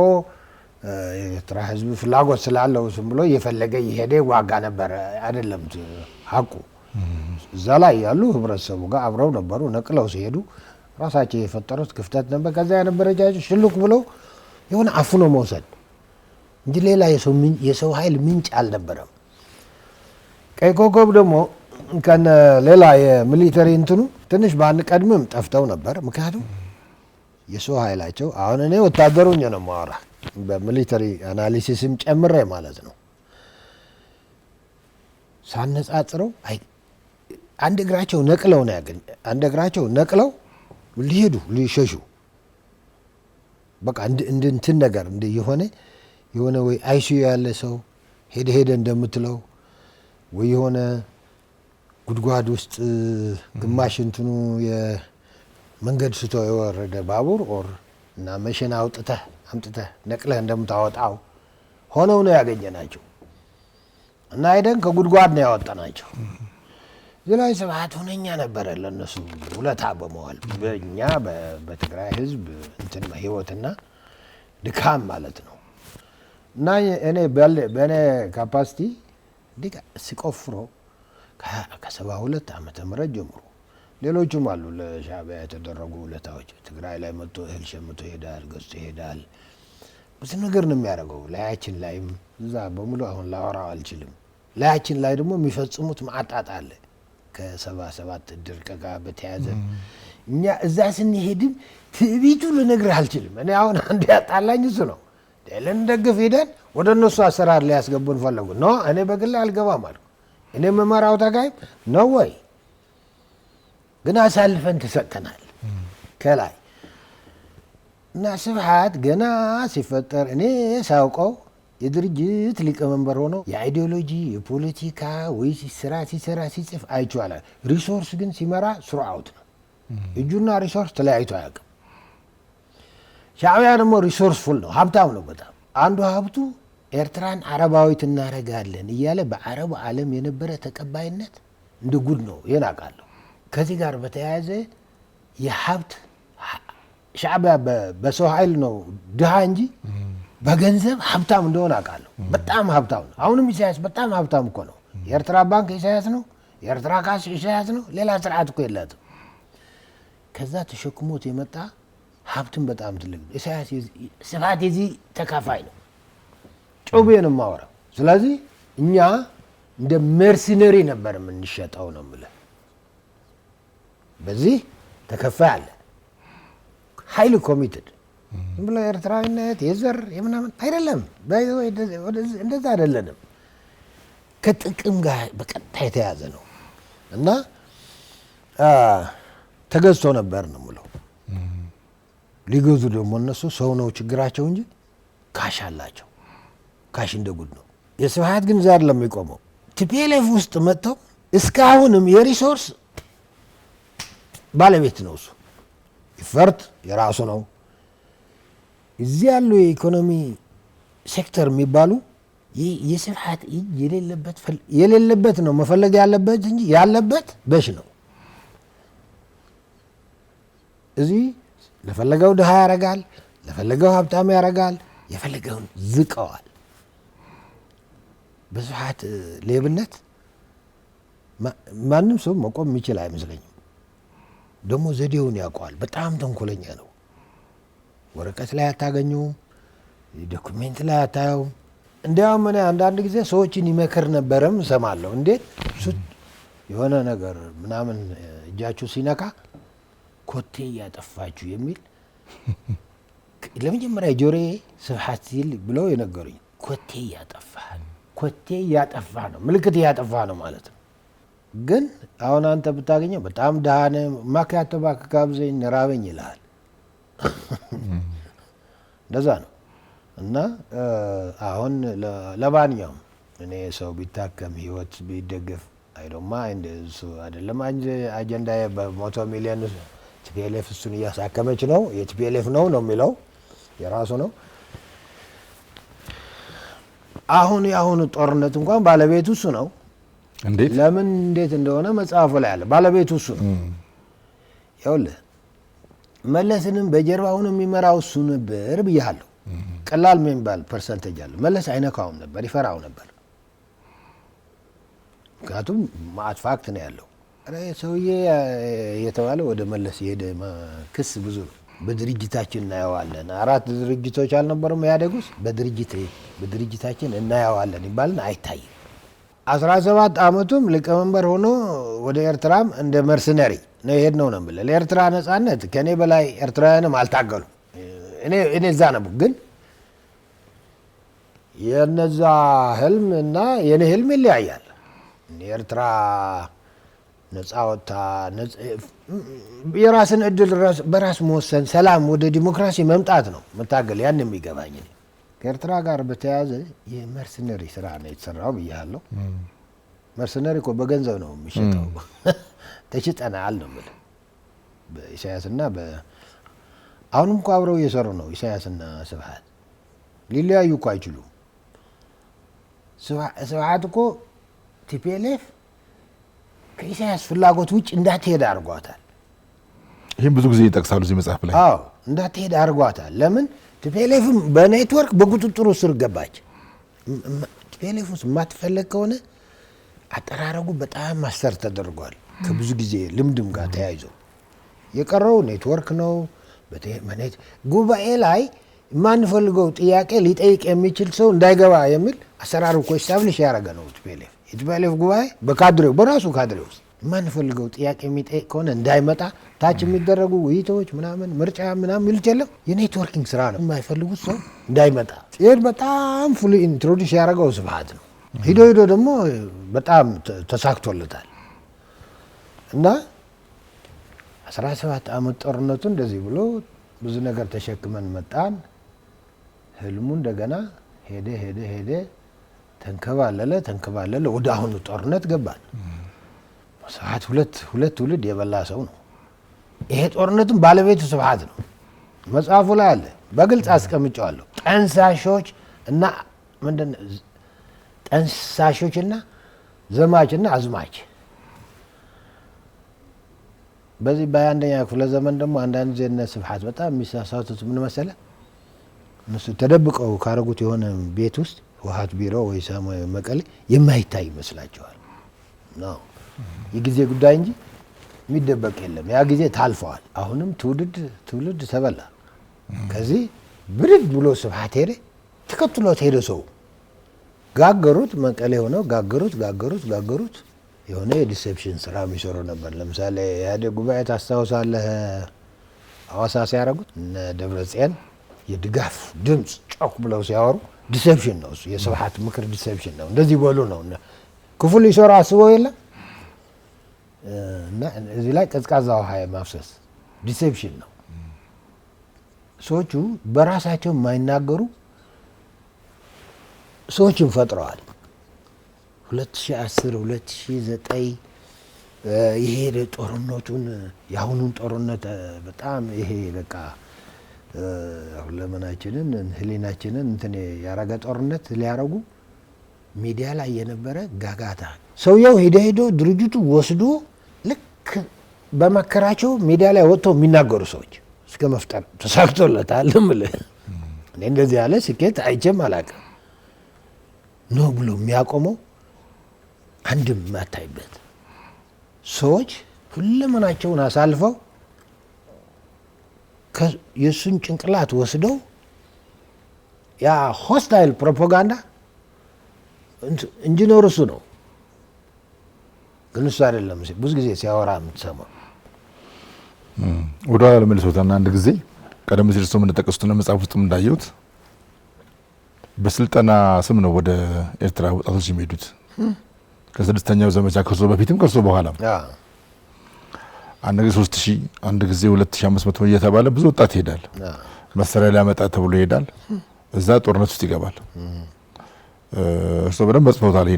የኤርትራ ህዝብ ፍላጎት ስላለው ዝም ብሎ እየፈለገ እየሄደ ዋጋ ነበር አይደለም ሀቁ። እዛ ላይ ያሉ ህብረተሰቡ ጋር አብረው ነበሩ። ነቅለው ሲሄዱ ራሳቸው የፈጠሩት ክፍተት ነበር። ከዛ የነበረቻቸው ሽልክ ብለው የሆነ አፍኖ መውሰድ እንጂ ሌላ የሰው ኃይል ምንጭ አልነበረም። ቀይ ኮከብ ደግሞ ከነ ሌላ የሚሊተሪ እንትኑ ትንሽ ባንቀድምም ጠፍተው ነበር። ምክንያቱም የሰው ኃይላቸው አሁን እኔ ወታደሩኝ ነው የማወራ በሚሊተሪ አናሊሲስም ጨምሬ ማለት ነው ሳነጻጽረው አንድ እግራቸው ነቅለው ነው ያገኝ አንድ እግራቸው ነቅለው ሊሸሹ በቃ እንትን ነገር እንደ የሆነ ወይ አይሲዩ ያለ ሰው ሄደ እንደምትለው ወይ የሆነ ጉድጓድ ውስጥ ግማሽ እንትኑ የመንገድ ስቶ የወረደ ባቡር ኦር እና መሽና አምጥተህ ነቅለህ እንደምታወጣው ሆነው ነው ያገኘናቸው እና ሄደን ከጉድጓድ ነው ያወጣናቸው። ዝላይ ስብሐት ሁነኛ ነበረ ለነሱ ውለታ በመዋል በእኛ በትግራይ ህዝብ እንትን ህይወትና ድካም ማለት ነው። እና እኔ በእኔ ካፓሲቲ ዲጋ ሲቆፍሮ ከ72 ዓመተ ምህረት ጀምሮ ሌሎችም አሉ ለሻዕቢያ የተደረጉ ውለታዎች። ትግራይ ላይ መጥቶ እህል ሸምቶ ይሄዳል፣ ገዝቶ ይሄዳል። ብዙ ነገር ነው የሚያደርገው ላያችን ላይም እዛ በሙሉ አሁን ላወራው አልችልም። ላያችን ላይ ደግሞ የሚፈጽሙት ማጣጣ አለ ከ77 ድርቅ ጋር በተያያዘ እኛ እዛ ስንሄድም ትዕቢቱ ልነግርህ አልችልም። እኔ አሁን አንድ ያጣላኝ እሱ ነው። ልንደግፍ ሄደን ወደ እነሱ አሰራር ሊያስገቡን ፈለጉ። ኖ እኔ በግል አልገባም አልኩ። እኔ መመራው ታጋይ ነው ወይ ግን አሳልፈን ተሰጥተናል ከላይ እና ስብሐት ገና ሲፈጠር እኔ ሳውቀው የድርጅት ሊቀመንበር ሆኖ የአይዲዮሎጂ የፖለቲካ ወይ ስራ ሲሰራ ሲጽፍ አይቼዋለሁ። ሪሶርስ ግን ሲመራ ስሩዓውት ነው። እጁና ሪሶርስ ተለያይቶ አያውቅም። ሻዕቢያ ደግሞ ሪሶርስፉል ነው፣ ሀብታም ነው በጣም። አንዱ ሀብቱ ኤርትራን አረባዊት እናረጋለን እያለ በአረቡ ዓለም የነበረ ተቀባይነት እንደ ጉድ ነው። ይሄን አውቃለሁ። ከዚህ ጋር በተያያዘ የሀብት ሻዕቢያ በሰው ኃይል ነው ድሃ እንጂ በገንዘብ ሀብታም እንደሆነ አውቃለሁ። በጣም ሀብታም ነው። አሁንም ኢሳያስ በጣም ሀብታም እኮ ነው። የኤርትራ ባንክ ኢሳያስ ነው፣ የኤርትራ ካሽ ኢሳያስ ነው። ሌላ ስርዓት እኮ የላትም። ከዛ ተሸክሞት የመጣ ሀብትን በጣም ትልቅ ነው። ኢሳያስ ስብሐት የዚህ ተካፋይ ነው። ጮቤ ነው የማወራው። ስለዚህ እኛ እንደ ሜርሲነሪ ነበር የምንሸጠው ነው የምልህ። በዚህ ተከፋይ አለ ሀይል ኮሚትድ ዝም ብሎ ኤርትራዊነት የዘር የምናምን አይደለም። እንደዛ አይደለንም። ከጥቅም ጋር በቀጥታ የተያዘ ነው እና ተገዝቶ ነበር ነው የምለው። ሊገዙ ደግሞ እነሱ ሰው ነው ችግራቸው እንጂ ካሽ አላቸው። ካሽ እንደ ጉድ ነው። የስብሐት ግን ዛር ለሚቆመው ቲፒኤልኤፍ ውስጥ መጥተው እስካሁንም የሪሶርስ ባለቤት ነው እሱ። ይፈርት የራሱ ነው። እዚህ ያሉ የኢኮኖሚ ሴክተር የሚባሉ የስብሐት እጅ የሌለበት ነው መፈለግ ያለበት እንጂ ያለበት በሽ ነው። እዚህ ለፈለገው ድሃ ያረጋል፣ ለፈለገው ሀብታም ያረጋል፣ የፈለገውን ዝቀዋል። በስብሐት ሌብነት ማንም ሰው መቆም የሚችል አይመስለኝም። ደግሞ ዘዴውን ያውቀዋል። በጣም ተንኮለኛ ነው። ወረቀት ላይ አታገኘውም፣ ዶኩሜንት ላይ አታየውም። እንዲያውም እኔ አንዳንድ ጊዜ ሰዎችን ይመክር ነበረም እሰማለሁ። እንዴት የሆነ ነገር ምናምን እጃችሁ ሲነካ ኮቴ እያጠፋችሁ የሚል ለመጀመሪያ ጆሮዬ ስብሐት ሲል ብለው የነገሩኝ ኮቴ እያጠፋ ነው፣ ምልክት እያጠፋ ነው ማለት ነው። ግን አሁን አንተ ብታገኘው በጣም ድሃ ነህ፣ ማኪያቶ እባክህ ጋብዘኝ ራበኝ ይልሃል። እንደዛ ነው። እና አሁን ለማንኛውም እኔ ሰው ቢታከም ህይወት ቢደገፍ አይዶማ እንደሱ አይደለም አጀንዳ በመቶ ሚሊዮን ቲፒኤልኤፍ እሱን እያሳከመች ነው። የቲፒኤልኤፍ ነው የሚለው የራሱ ነው። የአሁኑ ጦርነት እንኳን ባለቤቱ እሱ ነው። እንዴት ለምን እንዴት እንደሆነ መጽሐፉ ላይ አለ። ባለቤቱ እሱ ነው። ይኸውልህ መለስንም በጀርባውን የሚመራው እሱ ነበር ብያለሁ። ቀላል የሚባል ፐርሰንቴጅ አለ። መለስ አይነካውም ነበር፣ ይፈራው ነበር። ምክንያቱም ማአት ፋክት ነው ያለው። ሰውዬ የተባለ ወደ መለስ የሄደ ክስ ብዙ ነው። በድርጅታችን እናየዋለን። 4 ድርጅቶች አልነበሩም ኢህአዴግ ውስጥ? በድርጅታችን እናየዋለን ይባልን አይታይም። 17 ዓመቱም ሊቀመንበር ሆኖ ወደ ኤርትራም እንደ መርሰነሪ ነው የሄድነው ነው የምልህ። ለኤርትራ ነጻነት ከኔ በላይ ኤርትራውያንም አልታገሉም። እኔ እዛ ነበር። ግን የነዛ ህልም እና የኔ ህልም ይለያያል። ኤርትራ ነጻ ወጣ የራስን እድል በራስ መወሰን፣ ሰላም፣ ወደ ዲሞክራሲ መምጣት ነው መታገል። ያን የሚገባኝ ከኤርትራ ጋር በተያያዘ የመርሰነሪ ስራ ነው የተሰራው ብያለሁ። መርሰነሪ እኮ በገንዘብ ነው የሚሸጠው። ተሽጠናል ነው የምልህ። በኢሳያስና አሁንም እኮ አብረው እየሰሩ ነው ኢሳያስና ስብሐት። ሊለያዩ እኮ አይችሉም። ስብሐት እኮ ቲፒኤልኤፍ ከኢሳያስ ፍላጎት ውጭ እንዳትሄድ አድርጓታል። ይህም ብዙ ጊዜ ይጠቅሳሉ እዚህ መጽሐፍ ላይ። አዎ እንዳትሄድ አድርጓታል። ለምን? ቲፒኤልኤፍም በኔትወርክ በቁጥጥሩ ስር ገባች። ቲፒኤልኤፍ ውስጥ የማትፈለግ ከሆነ አጠራረጉ በጣም ማስተር ተደርጓል። ከብዙ ጊዜ ልምድም ጋር ተያይዞ የቀረው ኔትወርክ ነው። ጉባኤ ላይ የማንፈልገው ጥያቄ ሊጠይቅ የሚችል ሰው እንዳይገባ የሚል አሰራር እኮ ስታብሊሽ ያደረገ ነው ቲፒኤልኤፍ። የቲፒኤልኤፍ ጉባኤ በካድሬው በራሱ ካድሬ ውስጥ የማንፈልገው ጥያቄ የሚጠይቅ ከሆነ እንዳይመጣ ታች የሚደረጉ ውይይቶች ምናምን ምርጫ ምናምን ይሉት የለም የኔትወርኪንግ ስራ ነው። የማይፈልጉት ሰው እንዳይመጣ ይሄን በጣም ፉሊ ኢንትሮዲውስ ያደረገው ስብሃት ነው። ሂዶ ደግሞ በጣም ተሳክቶለታል። እና 17 ዓመት ጦርነቱ እንደዚህ ብሎ ብዙ ነገር ተሸክመን መጣን። ህልሙ እንደገና ሄደ ተንከባለለ ወደ አሁኑ ጦርነት ገባን። ስብሃት ሁለት ትውልድ የበላ ሰው ነው። ይሄ ጦርነቱን ባለቤቱ ስብሃት ነው። መጽሐፉ ላይ አለ፣ በግልጽ አስቀምጨዋለሁ። ጠንሳሾችና ዘማችና አዝማች። በዚህ በአንደኛ ክፍለ ዘመን ደግሞ አንዳንድ ጊዜ እነ ስብሃት በጣም የሚሳሳቱት ምን መሰለ፣ እነሱ ተደብቀው ካረጉት የሆነ ቤት ውስጥ ህወሓት ቢሮ ወይ ሰማያዊ መቀሌ የማይታይ ይመስላቸዋል ነው። የጊዜ ጉዳይ እንጂ የሚደበቅ የለም። ያ ጊዜ ታልፈዋል። አሁንም ትውልድ ተበላ። ከዚህ ብድግ ብሎ ስብሃት ሄደ፣ ተከትሎት ሄደ። ሰው ጋገሩት፣ መቀሌ ሆነው ጋገሩት። የሆነ የዲሴፕሽን ስራ የሚሰሩ ነበር። ለምሳሌ ኢህአዴግ ጉባኤ ታስታውሳለህ? ሐዋሳ ሲያደርጉት እነ ደብረጽዮን የድጋፍ ድምፅ ጮክ ብለው ሲያወሩ ዲሴፕሽን ነው እሱ። የስብሃት ምክር ዲሴፕሽን ነው። እንደዚህ በሉ ነው። ክፉ ሊሰሩ አስበው የለም እና እዚህ ላይ ቀዝቃዛ ውሃ ማፍሰስ ዲሴፕሽን ነው። ሰዎቹ በራሳቸው የማይናገሩ ሰዎችን ፈጥረዋል። 2010 2009 ይሄ ጦርነቱን የአሁኑን ጦርነት በጣም ይሄ በቃ ሁለመናችንን ህሊናችንን እንትን ያረገ ጦርነት ሊያረጉ ሚዲያ ላይ የነበረ ጋጋታ። ሰውየው ሄዶ ድርጅቱ ወስዶ ልክ በመከራቸው ሚዲያ ላይ ወጥተው የሚናገሩ ሰዎች እስከ መፍጠር ተሳክቶለታል። እምልህ እኔ እንደዚህ ያለ ስኬት አይቼም አላውቅም። ነው ብሎ የሚያቆመው አንድም የማታይበት ሰዎች ሁለመናቸውን አሳልፈው የእሱን ጭንቅላት ወስደው ያ ሆስታይል ፕሮፓጋንዳ ኢንጂነሩ እሱ ነው፣ ግን እሱ አይደለም ብዙ ጊዜ ሲያወራ የምትሰማው። ወደ ኋላ ለመልሶታና አንድ ጊዜ ቀደም ሲል ሰው እንደጠቀሱትና መጽሐፍ ውስጥም እንዳየሁት በስልጠና ስም ነው ወደ ኤርትራ ወጣቶች የሚሄዱት። ከስድስተኛው ዘመቻ ከርሶ በፊትም ከርሶ በኋላም አንድ ጊዜ 3000 አንድ ጊዜ 2500 እየተባለ ብዙ ወጣት ይሄዳል። መሳሪያ ሊያመጣ ተብሎ ይሄዳል። እዛ ጦርነት ውስጥ ይገባል። እርሶ በደንብ ጽፈውታል።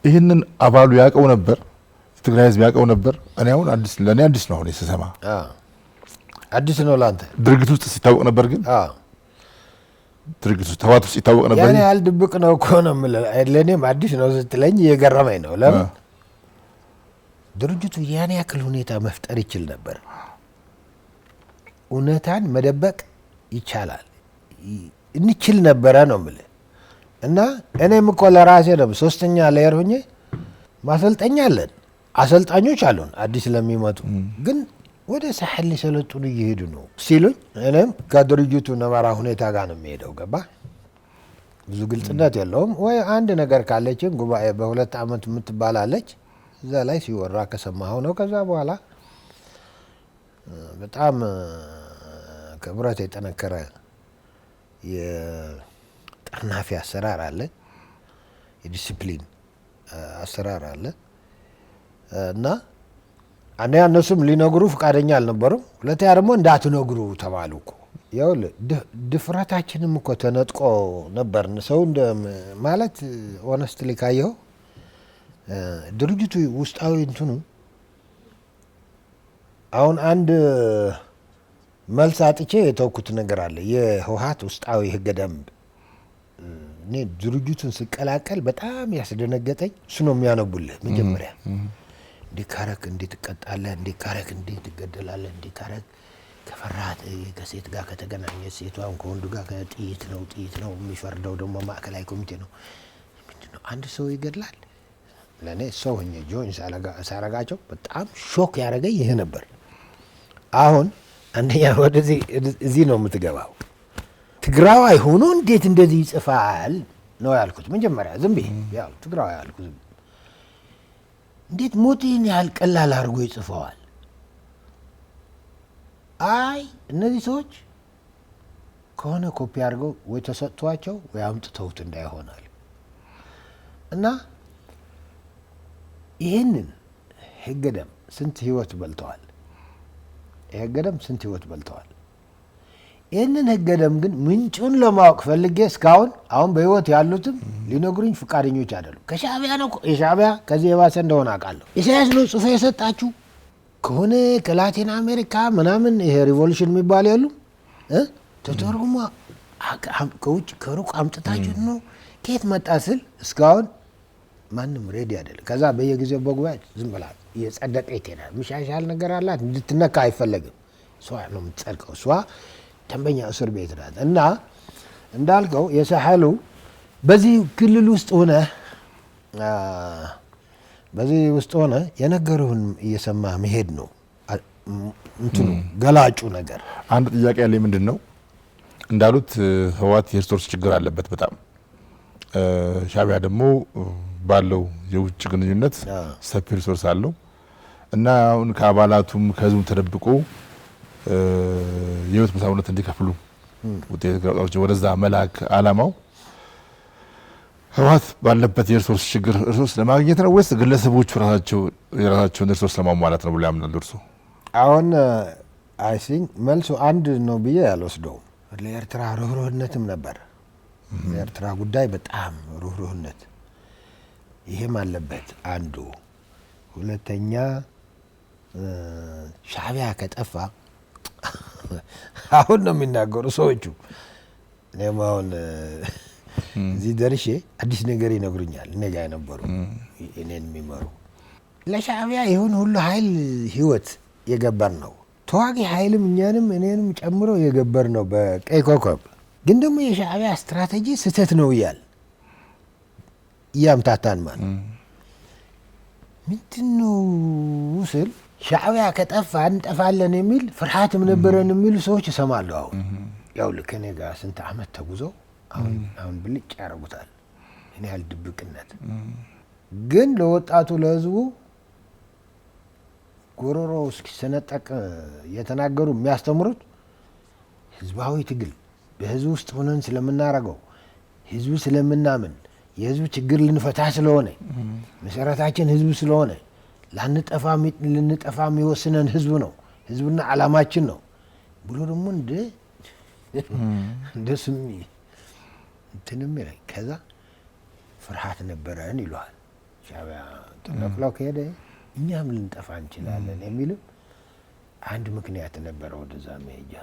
ይህንን አባሉ ያውቀው ነበር፣ ትግራይ ህዝብ ያውቀው ነበር። እኔ አሁን ለእኔ አዲስ ነው። አሁን ስሰማ አዲስ ነው ለአንተ። ድርጊት ውስጥ ሲታወቅ ነበር ግን ድርጊት ውስጥ ህወሓት ውስጥ ይታወቅ ነበር። ያኔ ያህል ድብቅ ነው እኮ ነው የምልህ። ለእኔም አዲስ ነው ስትለኝ እየገረመኝ ነው። ለምን ድርጅቱ ያን ያክል ሁኔታ መፍጠር ይችል ነበር? እውነታን መደበቅ ይቻላል እንችል ነበረ ነው የምልህ። እና እኔም እኮ ለራሴ ነው ሶስተኛ ላየር ሆኜ ማሰልጠኛ አለን፣ አሰልጣኞች አሉን አዲስ ለሚመጡ ግን ወደ ሳህል ሊሰለጥኑ እየሄዱ ነው ሲሉኝ እኔም ከድርጅቱ ነባራ ሁኔታ ጋር ነው የሚሄደው። ገባ? ብዙ ግልጽነት የለውም ወይ አንድ ነገር ካለችን ጉባኤ በ2 ዓመት የምትባላለች እዛ ላይ ሲወራ ከሰማኸው ነው። ከዛ በኋላ በጣም ከብረት የጠነከረ የጠርናፊ አሰራር አለ፣ የዲሲፕሊን አሰራር አለ እና አንደኛ እነሱም ሊነግሩ ፈቃደኛ አልነበሩም። ሁለተኛ ደግሞ እንዳትነግሩ ተባሉ እኮ። ይኸውልህ ድፍረታችንም እኮ ተነጥቆ ነበር። ሰው ማለት ሆነስትሊ ካየኸው ድርጅቱ ውስጣዊ እንትኑ አሁን አንድ መልስ አጥቼ የተውኩት ነገር አለ። የህወሓት ውስጣዊ ህገ ደንብ እኔ ድርጅቱን ስቀላቀል በጣም ያስደነገጠኝ እሱ ነው የሚያነቡልህ መጀመሪያ እንዲህ ካረክ እንዴት ትቀጣለህ፣ እንዲህ ካረክ እንዴት ትገደላለህ፣ እንዲህ ካረክ ከፈራሃት ከሴት ጋር ከተገናኘ ሴቷን ከወንዱ ጋር ጥይት ነው የሚፈርደው፣ ደግሞ ማዕከላዊ ኮሚቴ ነው። ምንድነው አንድ ሰው ይገድላል። ለእኔ ሰው ሆኜ ጆይን ሳረጋቸው በጣም ሾክ ያደረገኝ ይሄ ነበር። አሁን አንደኛ ወደዚህ እዚህ ነው የምትገባው። ትግራዋይ ሆኖ እንዴት እንደዚህ ይጽፋል ነው ያልኩት መጀመሪያ። ዝም ብዬ ያው ትግራዋይ ያልኩት እንዴት ሞት ይህን ያህል ቀላል አድርጎ ይጽፈዋል? አይ እነዚህ ሰዎች ከሆነ ኮፒ አድርገው ወይ ተሰጥቷቸው ወይ አምጥተውት እንዳይሆናል እና ይህንን ህገ ደም ስንት ህይወት በልተዋል። ህገ ደም ስንት ህይወት በልተዋል። ይህንን ህገ ደም ግን ምንጩን ለማወቅ ፈልጌ እስካሁን አሁን በህይወት ያሉትም ሊነግሩኝ ፍቃደኞች አይደሉም። ከሻዕቢያ ነው። የሻዕቢያ ከዚህ የባሰ እንደሆነ አውቃለሁ። ኢሳያስ ነው ጽፎ የሰጣችሁ ከሆነ ከላቲን አሜሪካ ምናምን ይሄ ሪቮሉሽን የሚባል የሉም ተተርጉሞ ከውጭ ከሩቅ አምጥታችሁ ነው ከየት መጣ ስል እስካሁን ማንም ሬዲ አይደለም። ከዛ በየጊዜው በጉባኤ ዝም ብላ እየጸደቀ ይሄዳል። ምሻሻል ነገር አላት እንድትነካ አይፈለግም። እሷ ነው የምትጸድቀው። እሷ ደንበኛ እስር ቤት ናት። እና እንዳልከው የሳህሉ በዚህ ክልል ውስጥ ሆነ የነገሩህን እየሰማ መሄድ ነው እንትኑ ገላጩ ነገር። አንድ ጥያቄ ያለኝ ምንድን ነው እንዳሉት ህወሓት የሪሶርስ ችግር አለበት በጣም ሻዕቢያ ደግሞ ባለው የውጭ ግንኙነት ሰፊ ሪሶርስ አለው እና አሁን ከአባላቱም ከህዝቡ ተደብቆ የህይወት መስዋዕትነት እንዲከፍሉ ውጤት ግራውጣዎች ወደዛ መላክ አላማው ህወሓት ባለበት የሪሶርስ ችግር ሪሶርስ ለማግኘት ነው ወይስ ግለሰቦቹ የራሳቸውን ሪሶርስ ለማሟላት ነው ብሎ ያምናሉ እርሱ? አሁን አይ ቲንክ መልሱ አንድ ነው ብዬ ያልወስደውም። ለኤርትራ ርህሩህነትም ነበር። የኤርትራ ጉዳይ በጣም ርህሩህነት ይሄም አለበት አንዱ። ሁለተኛ ሻዕቢያ ከጠፋ አሁን ነው የሚናገሩ ሰዎቹ። እኔም አሁን እዚህ ደርሼ አዲስ ነገር ይነግሩኛል። እኔ ጋ የነበሩ እኔን የሚመሩ ለሻዕቢያ ይሁን ሁሉ ኃይል ህይወት የገበር ነው። ተዋጊ ኃይልም እኛንም እኔንም ጨምሮ የገበር ነው በቀይ ኮከብ። ግን ደግሞ የሻዕቢያ ስትራቴጂ ስህተት ነው እያል እያምታታን ማለት ምንድነው ስል ሻዕቢያ ከጠፋ እንጠፋለን የሚል ፍርሃትም ነበረን የሚሉ ሰዎች እሰማለሁ። አሁን ያው ልክ እኔ ጋር ስንት ዓመት ተጉዘው አሁን ብልጭ ያደርጉታል። እኔ ያህል ድብቅነት ግን ለወጣቱ ለህዝቡ ጎሮሮ እስኪሰነጠቅ እየተናገሩ የሚያስተምሩት ህዝባዊ ትግል በህዝብ ውስጥ ሆነን ስለምናረገው ህዝቡ ስለምናምን የህዝብ ችግር ልንፈታ ስለሆነ መሰረታችን ህዝቡ ስለሆነ ልንጠፋ የሚወስነን ህዝቡ ነው፣ ህዝብና ዓላማችን ነው ብሎ ደግሞ እንደ ስሚ እንትንም ይላል። ከዛ ፍርሃት ነበረን ይለዋል። ሻዕቢያ ተነቅለው ከሄደ እኛም ልንጠፋ እንችላለን የሚልም አንድ ምክንያት ነበረ ወደዛ መሄጃ።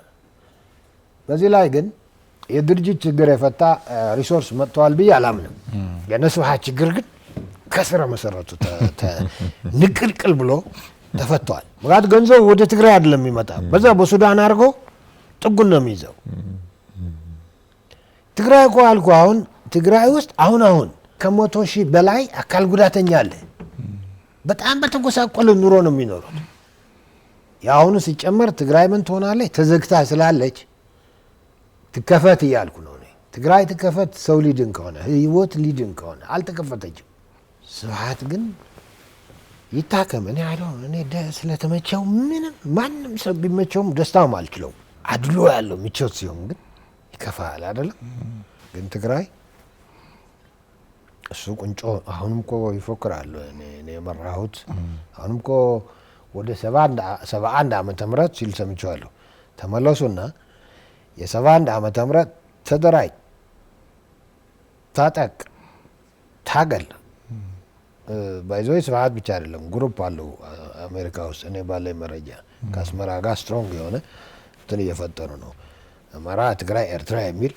በዚህ ላይ ግን የድርጅት ችግር የፈታ ሪሶርስ መጥተዋል ብዬ አላምንም። የነስብሃት ችግር ግን ከስረ መሰረቱ ንቅልቅል ብሎ ተፈቷል። ምክንያቱ ገንዘቡ ወደ ትግራይ አይደለም የሚመጣ፣ በዛ በሱዳን አድርጎ ጥጉን ነው የሚይዘው። ትግራይ እኮ አልኩ አሁን ትግራይ ውስጥ አሁን ከ100,000 በላይ አካል ጉዳተኛ አለ። በጣም በተጎሳቆለ ኑሮ ነው የሚኖሩት። የአሁኑ ሲጨመር ትግራይ ምን ትሆናለች? ተዘግታ ስላለች ትከፈት እያልኩ ነው። ትግራይ ትከፈት ሰው ሊድን ከሆነ ህይወት ሊድን ከሆነ አልተከፈተችም። ስብሃት ግን ይታከም። እኔ ስለተመቸው ምንም ማንም ሰው ቢመቸውም ደስታውም አልችለውም። አድሎ ያለው ምቾት ሲሆን ግን ይከፋል አይደለም። ግን ትግራይ እሱ ቁንጮ አሁንም እኮ ይፎክራሉ። እኔ የመራሁት አሁንም እኮ ወደ 71 ዓመተ ምህረት ሲል ሰምቼዋለሁ። ተመለሱና የ71 ዓመተ ምህረት ተደራጅ፣ ታጠቅ፣ ታገል ባይዞይ ስብሃት ብቻ አይደለም ግሩፕ አለው አሜሪካ ውስጥ። እኔ ባለኝ መረጃ ከአስመራ ጋር ስትሮንግ የሆነ እንትን እየፈጠሩ ነው። አማራ፣ ትግራይ፣ ኤርትራ የሚል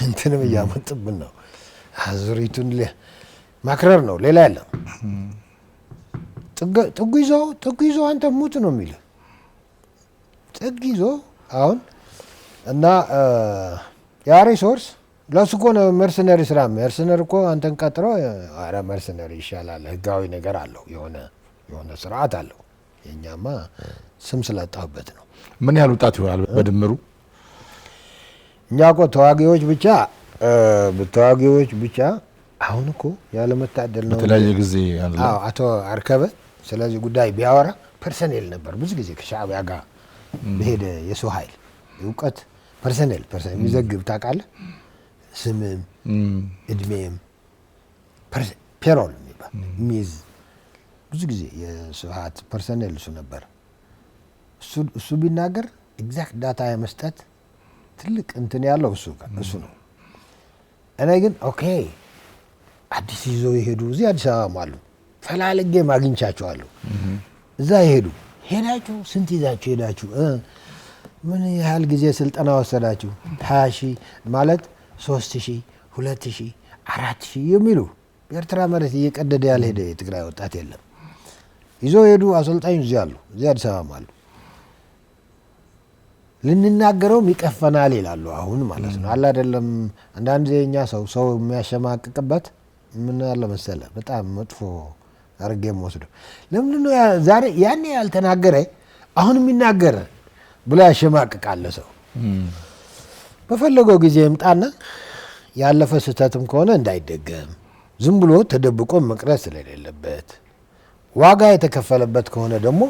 እንትንም እያመጡብን ነው። አዙሪቱን ማክረር ነው፣ ሌላ የለም። ጥጉ ይዞ አንተ ሙት ነው የሚል ጥግ ይዞ አሁን እና ያ ሪሶርስ ለሱ እኮ ነው መርሰነሪ ስራ። መርሰነሪ እኮ አንተን ቀጥሮ አረ መርሰነሪ ይሻላል፣ ህጋዊ ነገር አለው፣ የሆነ ስርዓት አለው። የኛማ ስም ስላጣሁበት ነው። ምን ያህል ወጣት ይሆናል በድምሩ? እኛ እኮ ተዋጊዎች ብቻ አሁን እኮ ያለ መታደል ነው በተለያየ ጊዜ አቶ አርከበ ስለዚህ ጉዳይ ቢያወራ ፐርሰኔል ነበር ብዙ ጊዜ ከሻዕቢያ ጋር በሄደ የሰው ኃይል እውቀት ፐርሰኔል የሚዘግብ ታውቃለህ ስምም እድሜም ፔሮል የሚባል ሚዝ ብዙ ጊዜ የስብሃት ፐርሰኔል እሱ ነበር እሱ ቢናገር ኤግዛክት ዳታ የመስጠት ትልቅ እንትን ያለው እሱ ነው እኔ ግን ኦኬ አዲስ ይዘው ይሄዱ እዚህ አዲስ አበባ አሉ ፈላልጌ ማግኝቻቸዋለሁ እዛ ሄዳችሁ ስንት ይዛችሁ ሄዳችሁ ምን ያህል ጊዜ ስልጠና ወሰዳችሁ 20,000 ማለት 3,000 2,000 4,000 የሚሉ ኤርትራ መሬት እየቀደደ ያልሄደ የትግራይ ወጣት የለም ይዘው ሄዱ አሰልጣኝ እዚህ አሉ እዚህ አዲስ አበባ አሉ ልንናገረው ይቀፈናል ይላሉ አሁን ማለት ነው አለ አይደለም አንዳንድ የኛ ሰው የሚያሸማቅቅበት ምን አለ መሰለ በጣም መጥፎ አርገም ወስዶ ለምን ነው ዛሬ ያኔ ያልተናገረ አሁን የሚናገር ብላ ያሸማቅቃል ሰው በፈለገው ጊዜ ይምጣና ያለፈ ስህተትም ከሆነ እንዳይደገም ዝም ብሎ ተደብቆ መቅረት ስለሌለበት ዋጋ የተከፈለበት ከሆነ ደግሞ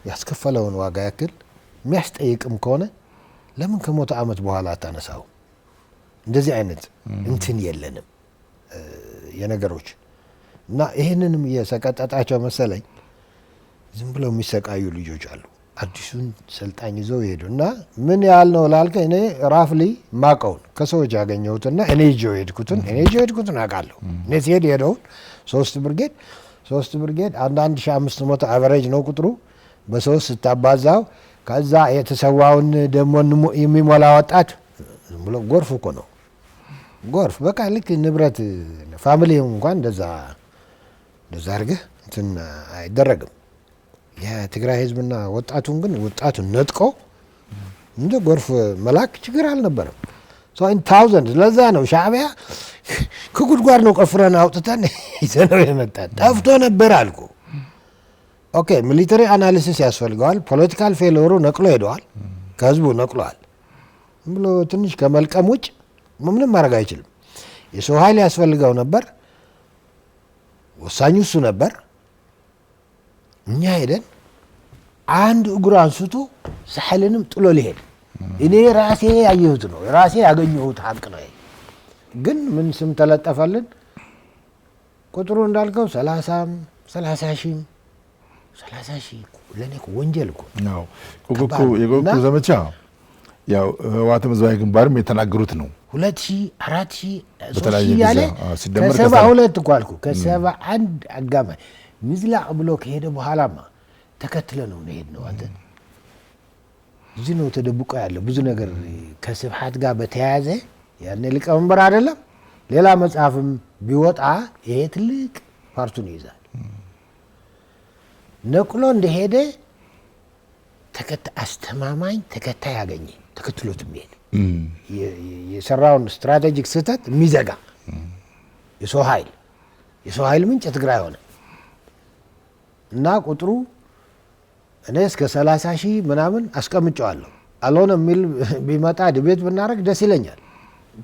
ያስከፈለውን ዋጋ ያክል የሚያስጠይቅም ከሆነ ለምን ከሞተ ዓመት በኋላ አታነሳው እንደዚህ አይነት እንትን የለንም የነገሮች እና ይሄንንም የሰቀጣጣቸው መሰለኝ ዝም ብለው የሚሰቃዩ ልጆች አሉ አዲሱን ሰልጣኝ ይዘው ይሄዱና ምን ያህል ነው ላልከ እኔ ራፍሊ ማቀውን ከሰዎች ያገኘሁትና እኔ ይዤው ሄድኩትን አውቃለሁ እኔ ሲሄድ ሄደውን 3 ብርጌድ 1500 አቨሬጅ ነው ቁጥሩ በ3 ስታባዛው ከዛ የተሰዋውን ደሞ የሚሞላ ወጣት ዝም ብሎ ጎርፍ እኮ ነው ጎርፍ በቃ ልክ ንብረት ፋሚሊ እንኳን እንደዛ አድርገህ እንትን አይደረግም የትግራይ ህዝብና ወጣቱን ግን ወጣቱን ነጥቆ እንደ ጎርፍ መላክ ችግር አልነበረም so in thousands ለዛ ነው ሻዕቢያ ከጉድጓድ ነው ቆፍረን አውጥተን ይዘነው የመጣ ጠፍቶ ነበር አልኩ ኦኬ ሚሊተሪ አናሊሲስ ያስፈልገዋል ፖለቲካል ፌሎሩ ነቅሎ ሄደዋል ከህዝቡ ነቅሏል ብሎ ትንሽ ከመልቀም ውጭ ምንም ማድረግ አይችልም የሰው ኃይል ያስፈልገው ነበር ወሳኙ እሱ ነበር እኛ ሄደን አንድ እግሩ አንስቶ ሳህልንም ጥሎ ሊሄድ እኔ ራሴ ያየሁት ነው ራሴ ያገኘሁት ሀቅ ነው ግን ምን ስም ተለጠፈልን ቁጥሩ እንዳልከው 30,000 ለኔ ወንጀል እኮ ነው የጎኩ ዘመቻ ያው ህወሓትም ህዝባዊ ግንባርም የተናገሩት ነው 2,000 4,000 3,000 ያለ ከ72 እኮ አልኩ ከ71 አጋማሽ ምዝላቅ ብሎ ከሄደ በኋላማ ተከትለ ነው ነው አንተ እዚህ ነው ተደብቆ ያለ ብዙ ነገር ከስብሃት ጋር በተያያዘ ያኔ ሊቀመንበር አይደለም ሌላ መጽሐፍም ቢወጣ ይሄ ትልቅ ፓርቱን ይይዛል ነቅሎ እንደሄደ አስተማማኝ ተከታይ ያገኘ ተከትሎት የሚሄድ የሰራውን ስትራቴጂክ ስህተት የሚዘጋ የሰው ኃይል ምንጭ ትግራይ ሆነ እና ቁጥሩ እኔ እስከ 30,000 ምናምን አስቀምጫለሁ አልሆነ የሚል ቢመጣ ዲቤት ብናረግ ደስ ይለኛል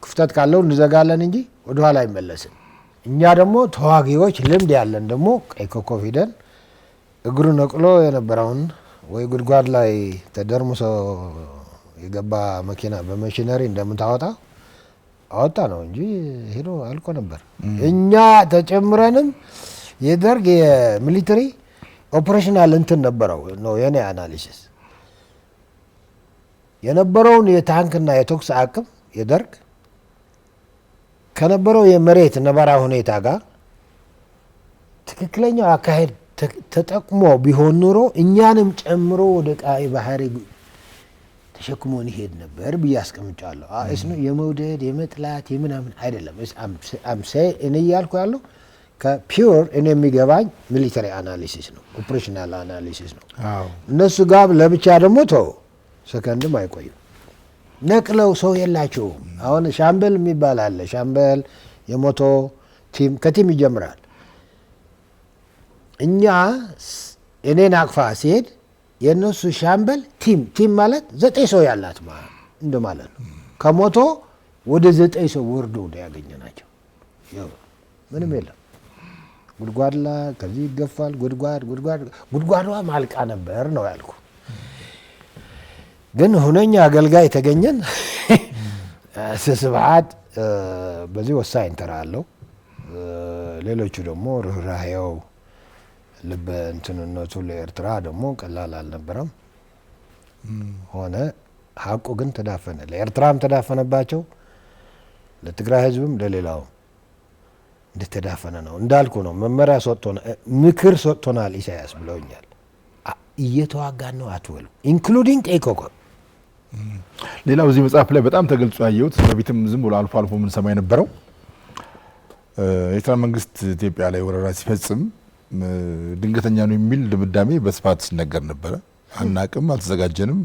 ክፍተት ካለው እንዘጋለን እንጂ ወደ ኋላ አይመለስም እኛ ደግሞ ተዋጊዎች ልምድ ያለን ደግሞ ቀይ ኮከብ ሄደን እግሩ ነቅሎ የነበረውን ወይ ጉድጓድ ላይ ተደርሙሶ የገባ መኪና በማሽነሪ እንደምታወጣ አወጣ ነው እንጂ ሄዶ አልቆ ነበር እኛ ተጨምረንም የደርግ የሚሊተሪ ኦፕሬሽናል እንትን ነበረው ነው የኔ አናሊሲስ የነበረውን የታንክና የተኩስ አቅም የደርግ ከነበረው የመሬት ነባራዊ ሁኔታ ጋር ትክክለኛው አካሄድ ተጠቅሞ ቢሆን ኑሮ እኛንም ጨምሮ ወደ ቀይ ባህር ተሸክሞን ይሄድ ነበር ብያስቀምጫለሁ እሱ የመውደድ የመጥላት የምናምን አይደለም አምሴ እኔ ያልኩ ያለው ከፒውር እኔ የሚገባኝ ሚሊተሪ አናሊሲስ ነው ኦፕሬሽናል አናሊሲስ ነው እነሱ ጋር ለብቻ ደግሞ ተው ሰከንድም አይቆይም ነቅለው ሰው የላቸውም አሁን ሻምበል የሚባል አለ ሻምበል የሞቶ ቲም ከቲም ይጀምራል እኛ እኔን አቅፋ ሲሄድ የነሱ ሻምበል ቲም ማለት 9 ሰው ያላት እንደማለት ነው ከሞቶ ወደ 9 ሰው ወርዶ ነው ያገኘናቸው። ያው ምንም የለም ጉድጓድ ላይ ከዚህ ይገፋል ጉድጓዷ ማልቃ ነበር ነው ያልኩ። ግን ሁነኛ አገልጋይ ተገኘን። ስብሐት በዚህ ወሳኝ ተራ አለው። ሌሎቹ ደግሞ ርህራሄው ልበ እንትንነቱ ለኤርትራ ደግሞ ቀላል አልነበረም። ሆነ ሀቁ ግን ተዳፈነ። ለኤርትራም ተዳፈነባቸው፣ ለትግራይ ህዝብም ለሌላው እንደተዳፈነ ነው። እንዳልኩ ነው መመሪያ ሰጥቶናል፣ ምክር ሰጥቶናል ኢሳያስ ብለውኛል። እየተዋጋን ነው አትበሉ ኢንክሉዲንግ ቀይ ኮከብ። ሌላው እዚህ መጽሐፍ ላይ በጣም ተገልጾ ያየሁት በፊትም ዝም ብሎ አልፎ አልፎ ምን ሰማ የነበረው የኤርትራ መንግስት ኢትዮጵያ ላይ ወረራ ሲፈጽም ድንገተኛ ነው የሚል ድምዳሜ በስፋት ሲነገር ነበረ። አናቅም፣ አልተዘጋጀንም፣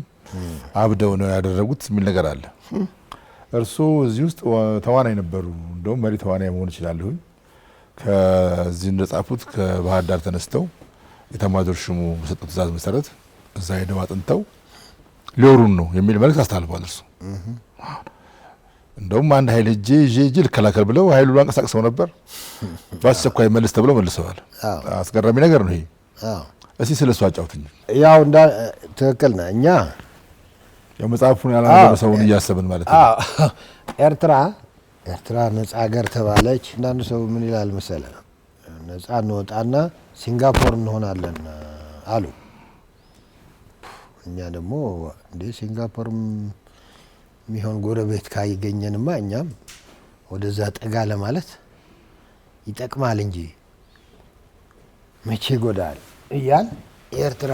አብደው ነው ያደረጉት የሚል ነገር አለ። እርስዎ እዚህ ውስጥ ተዋናይ ነበሩ፣ እንደውም መሪ ተዋናይ መሆን ይችላልሁኝ። ከዚህ እንደጻፉት ከባህር ዳር ተነስተው የኤታማዦር ሹሙ በሰጠው ትእዛዝ መሰረት እዛ ሄደው አጥንተው ሊወሩን ነው የሚል መልእክት አስተላልፈዋል። እርሱ እንደውም አንድ ኃይል እጄ ልከላከል ብለው ኃይሉን አንቀሳቅሰው ነበር። በአስቸኳይ መልስ ተብለው መልሰዋል። አስገራሚ ነገር ነው ይሄ። እስቲ ስለሱ አጫውትኝ። ያው ትክክል ነህ። እኛ ያው መጽሐፉን ያላነበበ ሰውን እያሰብን ማለት ነው። ኤርትራ ነጻ ሀገር ተባለች። አንዳንድ ሰው ምን ይላል መሰለህ፣ ነጻ እንወጣና ሲንጋፖር እንሆናለን አሉ። እኛ ደግሞ እንደ ሲንጋፖርም የሚሆን ጎረቤት ካይገኘንማ እኛም ወደዛ ጠጋ ለማለት ይጠቅማል እንጂ መቼ ጎዳል እያል ኤርትራ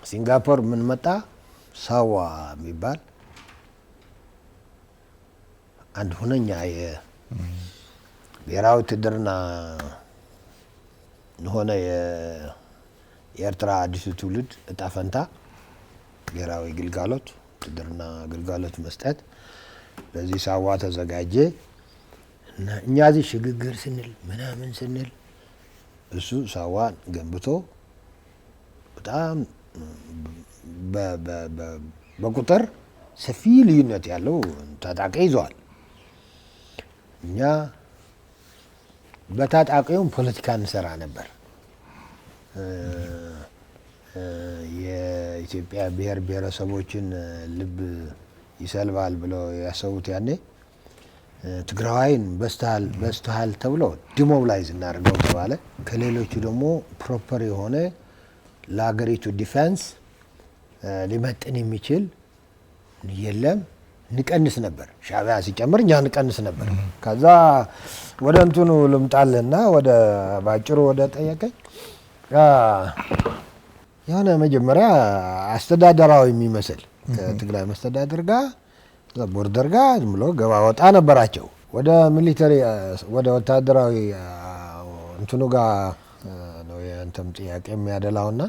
ሲንጋፖር ምን መጣ ሳዋ የሚባል አንድ ሁነኛ የብሔራዊ ውትድርና ሆነ የኤርትራ አዲሱ ትውልድ እጣ ፈንታ ብሔራዊ ግልጋሎት ውትድርና ግልጋሎት መስጠት ለዚህ ሳዋ ተዘጋጀ እና እኛ እዚህ ሽግግር ስንል ምናምን ስንል እሱ ሳዋን ገንብቶ በጣም በቁጥር ሰፊ ልዩነት ያለው ታጣቂ ይዘዋል። እኛ በታጣቂውም ፖለቲካ እንሰራ ነበር። የኢትዮጵያ ብሔር ብሔረሰቦችን ልብ ይሰልባል ብለው ያሰቡት ያኔ ትግራዋይን በስተሃል ተብሎ ዲሞብላይዝ እናደርገው ተባለ። ከሌሎቹ ደግሞ ፕሮፐር የሆነ ለሀገሪቱ ዲፌንስ ሊመጥን የሚችል የለም፣ ንቀንስ ነበር። ሻዕቢያ ሲጨምር እኛ ንቀንስ ነበር። ከዛ ወደ እንትኑ ልምጣልና ወደ ባጭሩ ወደ ጠየቀኝ የሆነ መጀመሪያ አስተዳደራዊ የሚመስል ከትግራይ መስተዳድር ጋር ቦርደር ጋር ዝም ብሎ ገባ ወጣ ነበራቸው። ወደ ሚሊተሪ ወደ ወታደራዊ እንትኑ ጋር ነው የእንተም ጥያቄ የሚያደላውና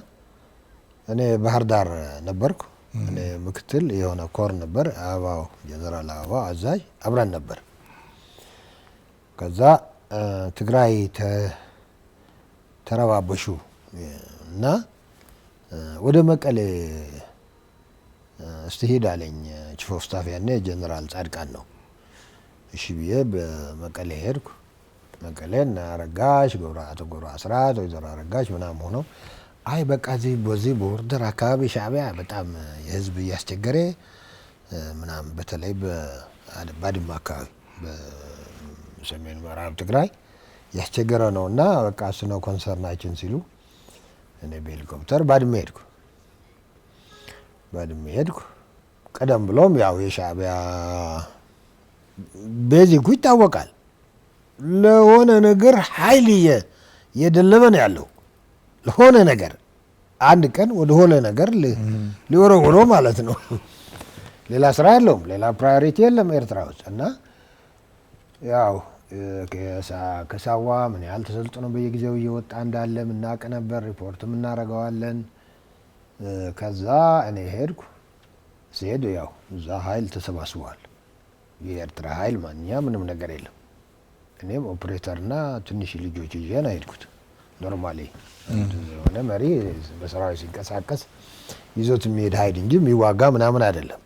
እኔ ባህር ዳር ነበርኩ። እኔ ምክትል የሆነ ኮር ነበር፣ አበባው ጀነራል አበባው አዛዥ አብረን ነበር። ከዛ ትግራይ ተረባበሹ እና ወደ መቀሌ እስትሄድ አለኝ ቺፍ ኦፍ ስታፍ ያኔ ጀነራል ጻድቃን ነው። እሺ ብዬ በመቀሌ ሄድኩ። መቀሌን አረጋሽ አቶ ገብረ አስራት ወይዘሮ አረጋሽ ምናምን ሆነው አይ በቃ በዚህ ቦርደር አካባቢ ሻዕቢያ በጣም የህዝብ እያስቸገረ ምናምን በተለይ በባድመ አካባቢ በሰሜን ምዕራብ ትግራይ ያስቸገረ ነው እና በቃ እሱ ነው ኮንሰርናችን ሲሉ እኔ በሄሊኮፕተር ባድመ ሄድኩ። ቀደም ብሎም ያው የሻዕቢያ ቤዚኩ ይታወቃል። ለሆነ ነገር ኃይል እየደለበ ነው ያለው። ለሆነ ነገር አንድ ቀን ወደ ሆነ ነገር ሊወረውሮ ማለት ነው። ሌላ ስራ የለውም፣ ሌላ ፕራዮሪቲ የለም ኤርትራ ውስጥ እና ያው ከሳዋ ምን ያህል ተሰልጥኖ በየጊዜው እየወጣ እንዳለ ምናውቅ ነበር፣ ሪፖርትም እናደርገዋለን። ከዛ እኔ ሄድኩ። ሲሄድ ያው እዛ ኃይል ተሰባስቧል። የኤርትራ ኃይል ማንኛ ምንም ነገር የለም። እኔም ኦፕሬተርና ትንሽ ልጆች ይዤ ነው ሄድኩት። ኖርማሊ የሆነ መሪ በሰራዊት ሲንቀሳቀስ ይዞት የሚሄድ ኃይል እንጂ የሚዋጋ ምናምን አይደለም።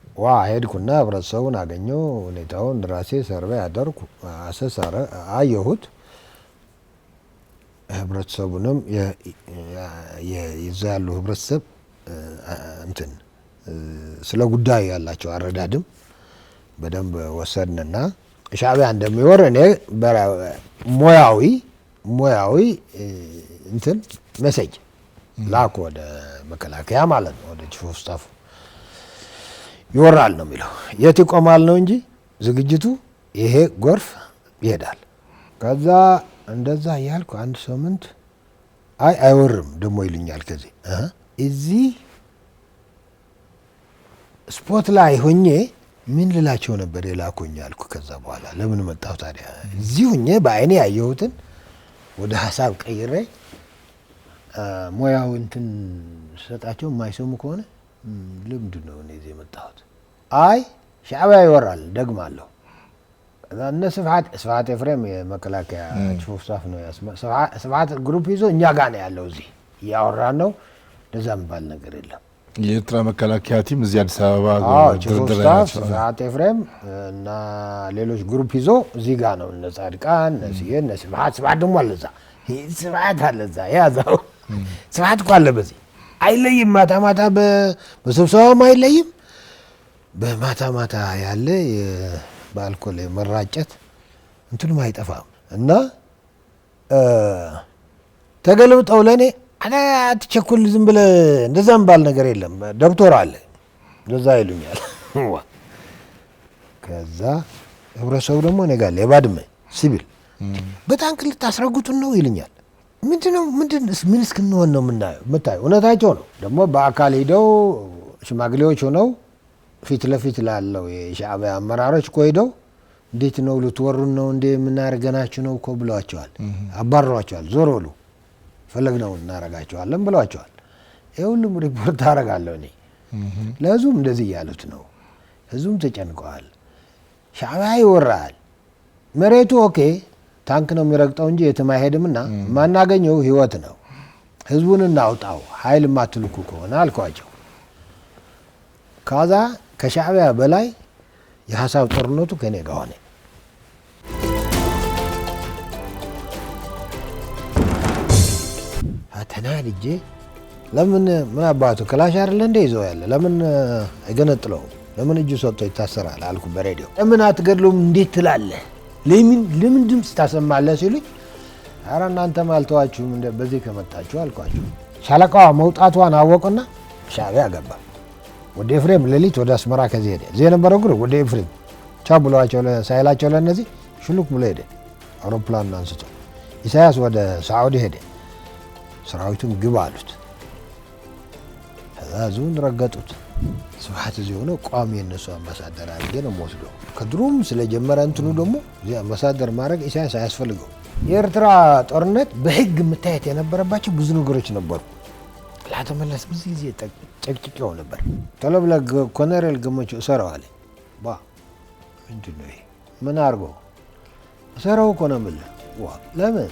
ሄድኩና ህብረተሰቡን አገኘው። ሁኔታውን ራሴ ሰርቬይ አደርኩ፣ አሰሳረ አየሁት። ህብረተሰቡንም ይዛ ያሉ ህብረተሰብ እንትን ስለ ጉዳዩ ያላቸው አረዳድም በደንብ ወሰድንና ሻዕቢያ እንደሚወር እኔ ሙያዊ እንትን ሜሴጅ ላኩ ወደ መከላከያ ማለት ነው፣ ወደ ቺፍ ኦፍ ስታፍ። ይወራል ነው የሚለው፣ የት ይቆማል ነው እንጂ ዝግጅቱ ይሄ ጎርፍ ይሄዳል። ከዛ እንደዛ እያልኩ አንድ ሳምንት አይወርም ደግሞ ይሉኛል። ከዚህ እዚህ ስፖት ላይ ሆኜ ምን ልላቸው ነበር የላኩኝ አልኩ። ከዛ በኋላ ለምን መጣሁ ታዲያ? እዚህ ሆኜ በአይኔ ያየሁትን ወደ ሀሳብ ቀይሬ ሙያው እንትን ሰጣቸው የማይሰሙ ከሆነ ለምንድን ነው እኔ እዚህ የመጣሁት? ሻዕቢያ ይወራል ደግማለሁ። እነ ስብሐት ኤፍሬም የመከላከያ ቺፍ ኦፍ ስታፍ ነው። ስብሐት ግሩፕ ይዞ እኛ ጋር ነው ያለው፣ እዚህ እያወራን ነው። እንደዛ የሚባል ነገር የለም። የኤርትራ መከላከያ ቲም እዚህ አዲስ አበባ ቺፍ ኦፍ ስታፍ ስብሐት ኤፍሬም እና ሌሎች ግሩፕ ይዞ እዚህ ጋር ነው። እነ ጻድቃን እነ ስብሐት ደግሞ አለ እዛ፣ ስብሐት አለ እዛ ያዛው። ስብሐት እኮ አለ በዚህ አይለይም። ማታ ማታ በስብሰባም አይለይም። በማታ ማታ ያለ በአልኮል መራጨት እንትንም አይጠፋም። እና ተገልብጠው ለእኔ አትቸኩል፣ ዝም ብለህ እንደዛ የሚባል ነገር የለም፣ ዶክተር አለ እንደዛ ይሉኛል። ከዛ ህብረተሰቡ ደግሞ እኔ ጋር የባድመ ሲቪል በታንክ ልታስረጉጡን ነው ይልኛል። ምን እስክንሆን ነው የምታየው? እውነታቸው ነው። ደግሞ በአካል ሂደው ሽማግሌዎች ሆነው ፊት ለፊት ላለው የሻዕቢያ አመራሮች እኮ ሄደው እንዴት ነው ልትወሩን ነው እንዴ የምናደርገናችሁ ነው እኮ ብለዋቸዋል። አባረሯቸዋል። ዞር በሉ ፈለግነውን እናረጋቸዋለን ብለዋቸዋል። ይህ ሁሉም ሪፖርት አደርጋለሁ እኔ። ለህዝቡም እንደዚህ እያሉት ነው። ህዝቡም ተጨንቀዋል። ሻዕቢያ ይወራል። መሬቱ ኦኬ ታንክ ነው የሚረግጠው እንጂ የትም አይሄድምና ማናገኘው ህይወት ነው። ህዝቡን እናውጣው ኃይል ማትልኩ ከሆነ አልኳቸው። ከዛ ከሻዕቢያ በላይ የሀሳብ ጦርነቱ ከኔ ጋር ሆነ። ተናድጄ ለምን ምን አባቱ ክላሽ አይደለ እንደ ይዘው ያለ ለምን አይገነጥለውም? ለምን እጁ ሰጥቶ ይታሰራል አልኩ በሬዲዮ። ለምን አትገድሉም እንዴት ትላለህ? ለምን ድምፅ ታሰማለህ ሲሉኝ፣ ኧረ እናንተም አልተዋችሁም በዚህ ከመጣችሁ አልኳቸው። ሻለቃዋ መውጣቷን አወቁና ሻዕቢያ ገባ። ወደ ኤፍሬም ሌሊት ወደ አስመራ ከዚህ ሄደ። እዚህ የነበረው ግሩፕ ወደ ኤፍሬም ቻው ብለዋቸው ሳይላቸው ለእነዚህ ሽሉክ ብሎ ሄደ። አውሮፕላን አንስቶ ኢሳያስ ወደ ሳዑዲ ሄደ። ሰራዊቱም ግባ አሉት። ከዛ ህዝቡን ረገጡት። ስብሐት እዚህ ሆነ ቋሚ የነሱ አምባሳደር አድርጌ ነው የምወስደው። ከድሮም ስለጀመረ እንትኑ ደግሞ እዚህ አምባሳደር ማድረግ ኢሳያስ አያስፈልገው። የኤርትራ ጦርነት በህግ መታየት የነበረባቸው ብዙ ነገሮች ነበሩ። ላተመለስ ብዙ ጊዜ ጨቅጭቄው ነበር። ቶሎ ብለህ ኮሎኔል ገመቹ እሰረው አለ። ምንድን ነው ይሄ? ምን አድርጎ እሰረው እኮ ነው የምልህ። ለምን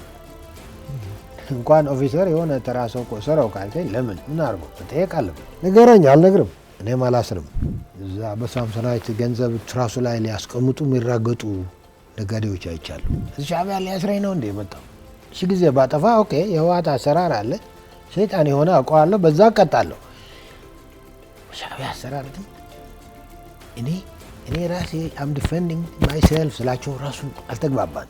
እንኳን ኦፊሰር የሆነ ተራ ሰው እኮ እሰረው ካልከኝ ለምን ምን አድርጎ መጠየቅ አለብን። ንገረኝ። አልነግርም። እኔም አላስርም። እዛ በሳምሶናይት ገንዘብ ትራሱ ላይ ሊያስቀምጡ የሚራገጡ ነጋዴዎች አይቻሉ። እዚህ ሻዕቢያ ሊያስረኝ ነው እንደ የመጣው። እሺ ጊዜ ባጠፋ ኦኬ፣ የህወሓት አሰራር አለ፣ ሰይጣን የሆነ አውቀዋለሁ፣ በዛ እቀጣለሁ። ሻዕቢያ አሰራር ግን እኔ ራሴ አም ዲፌንዲንግ ማይሰልፍ ስላቸው ራሱ አልተግባባን።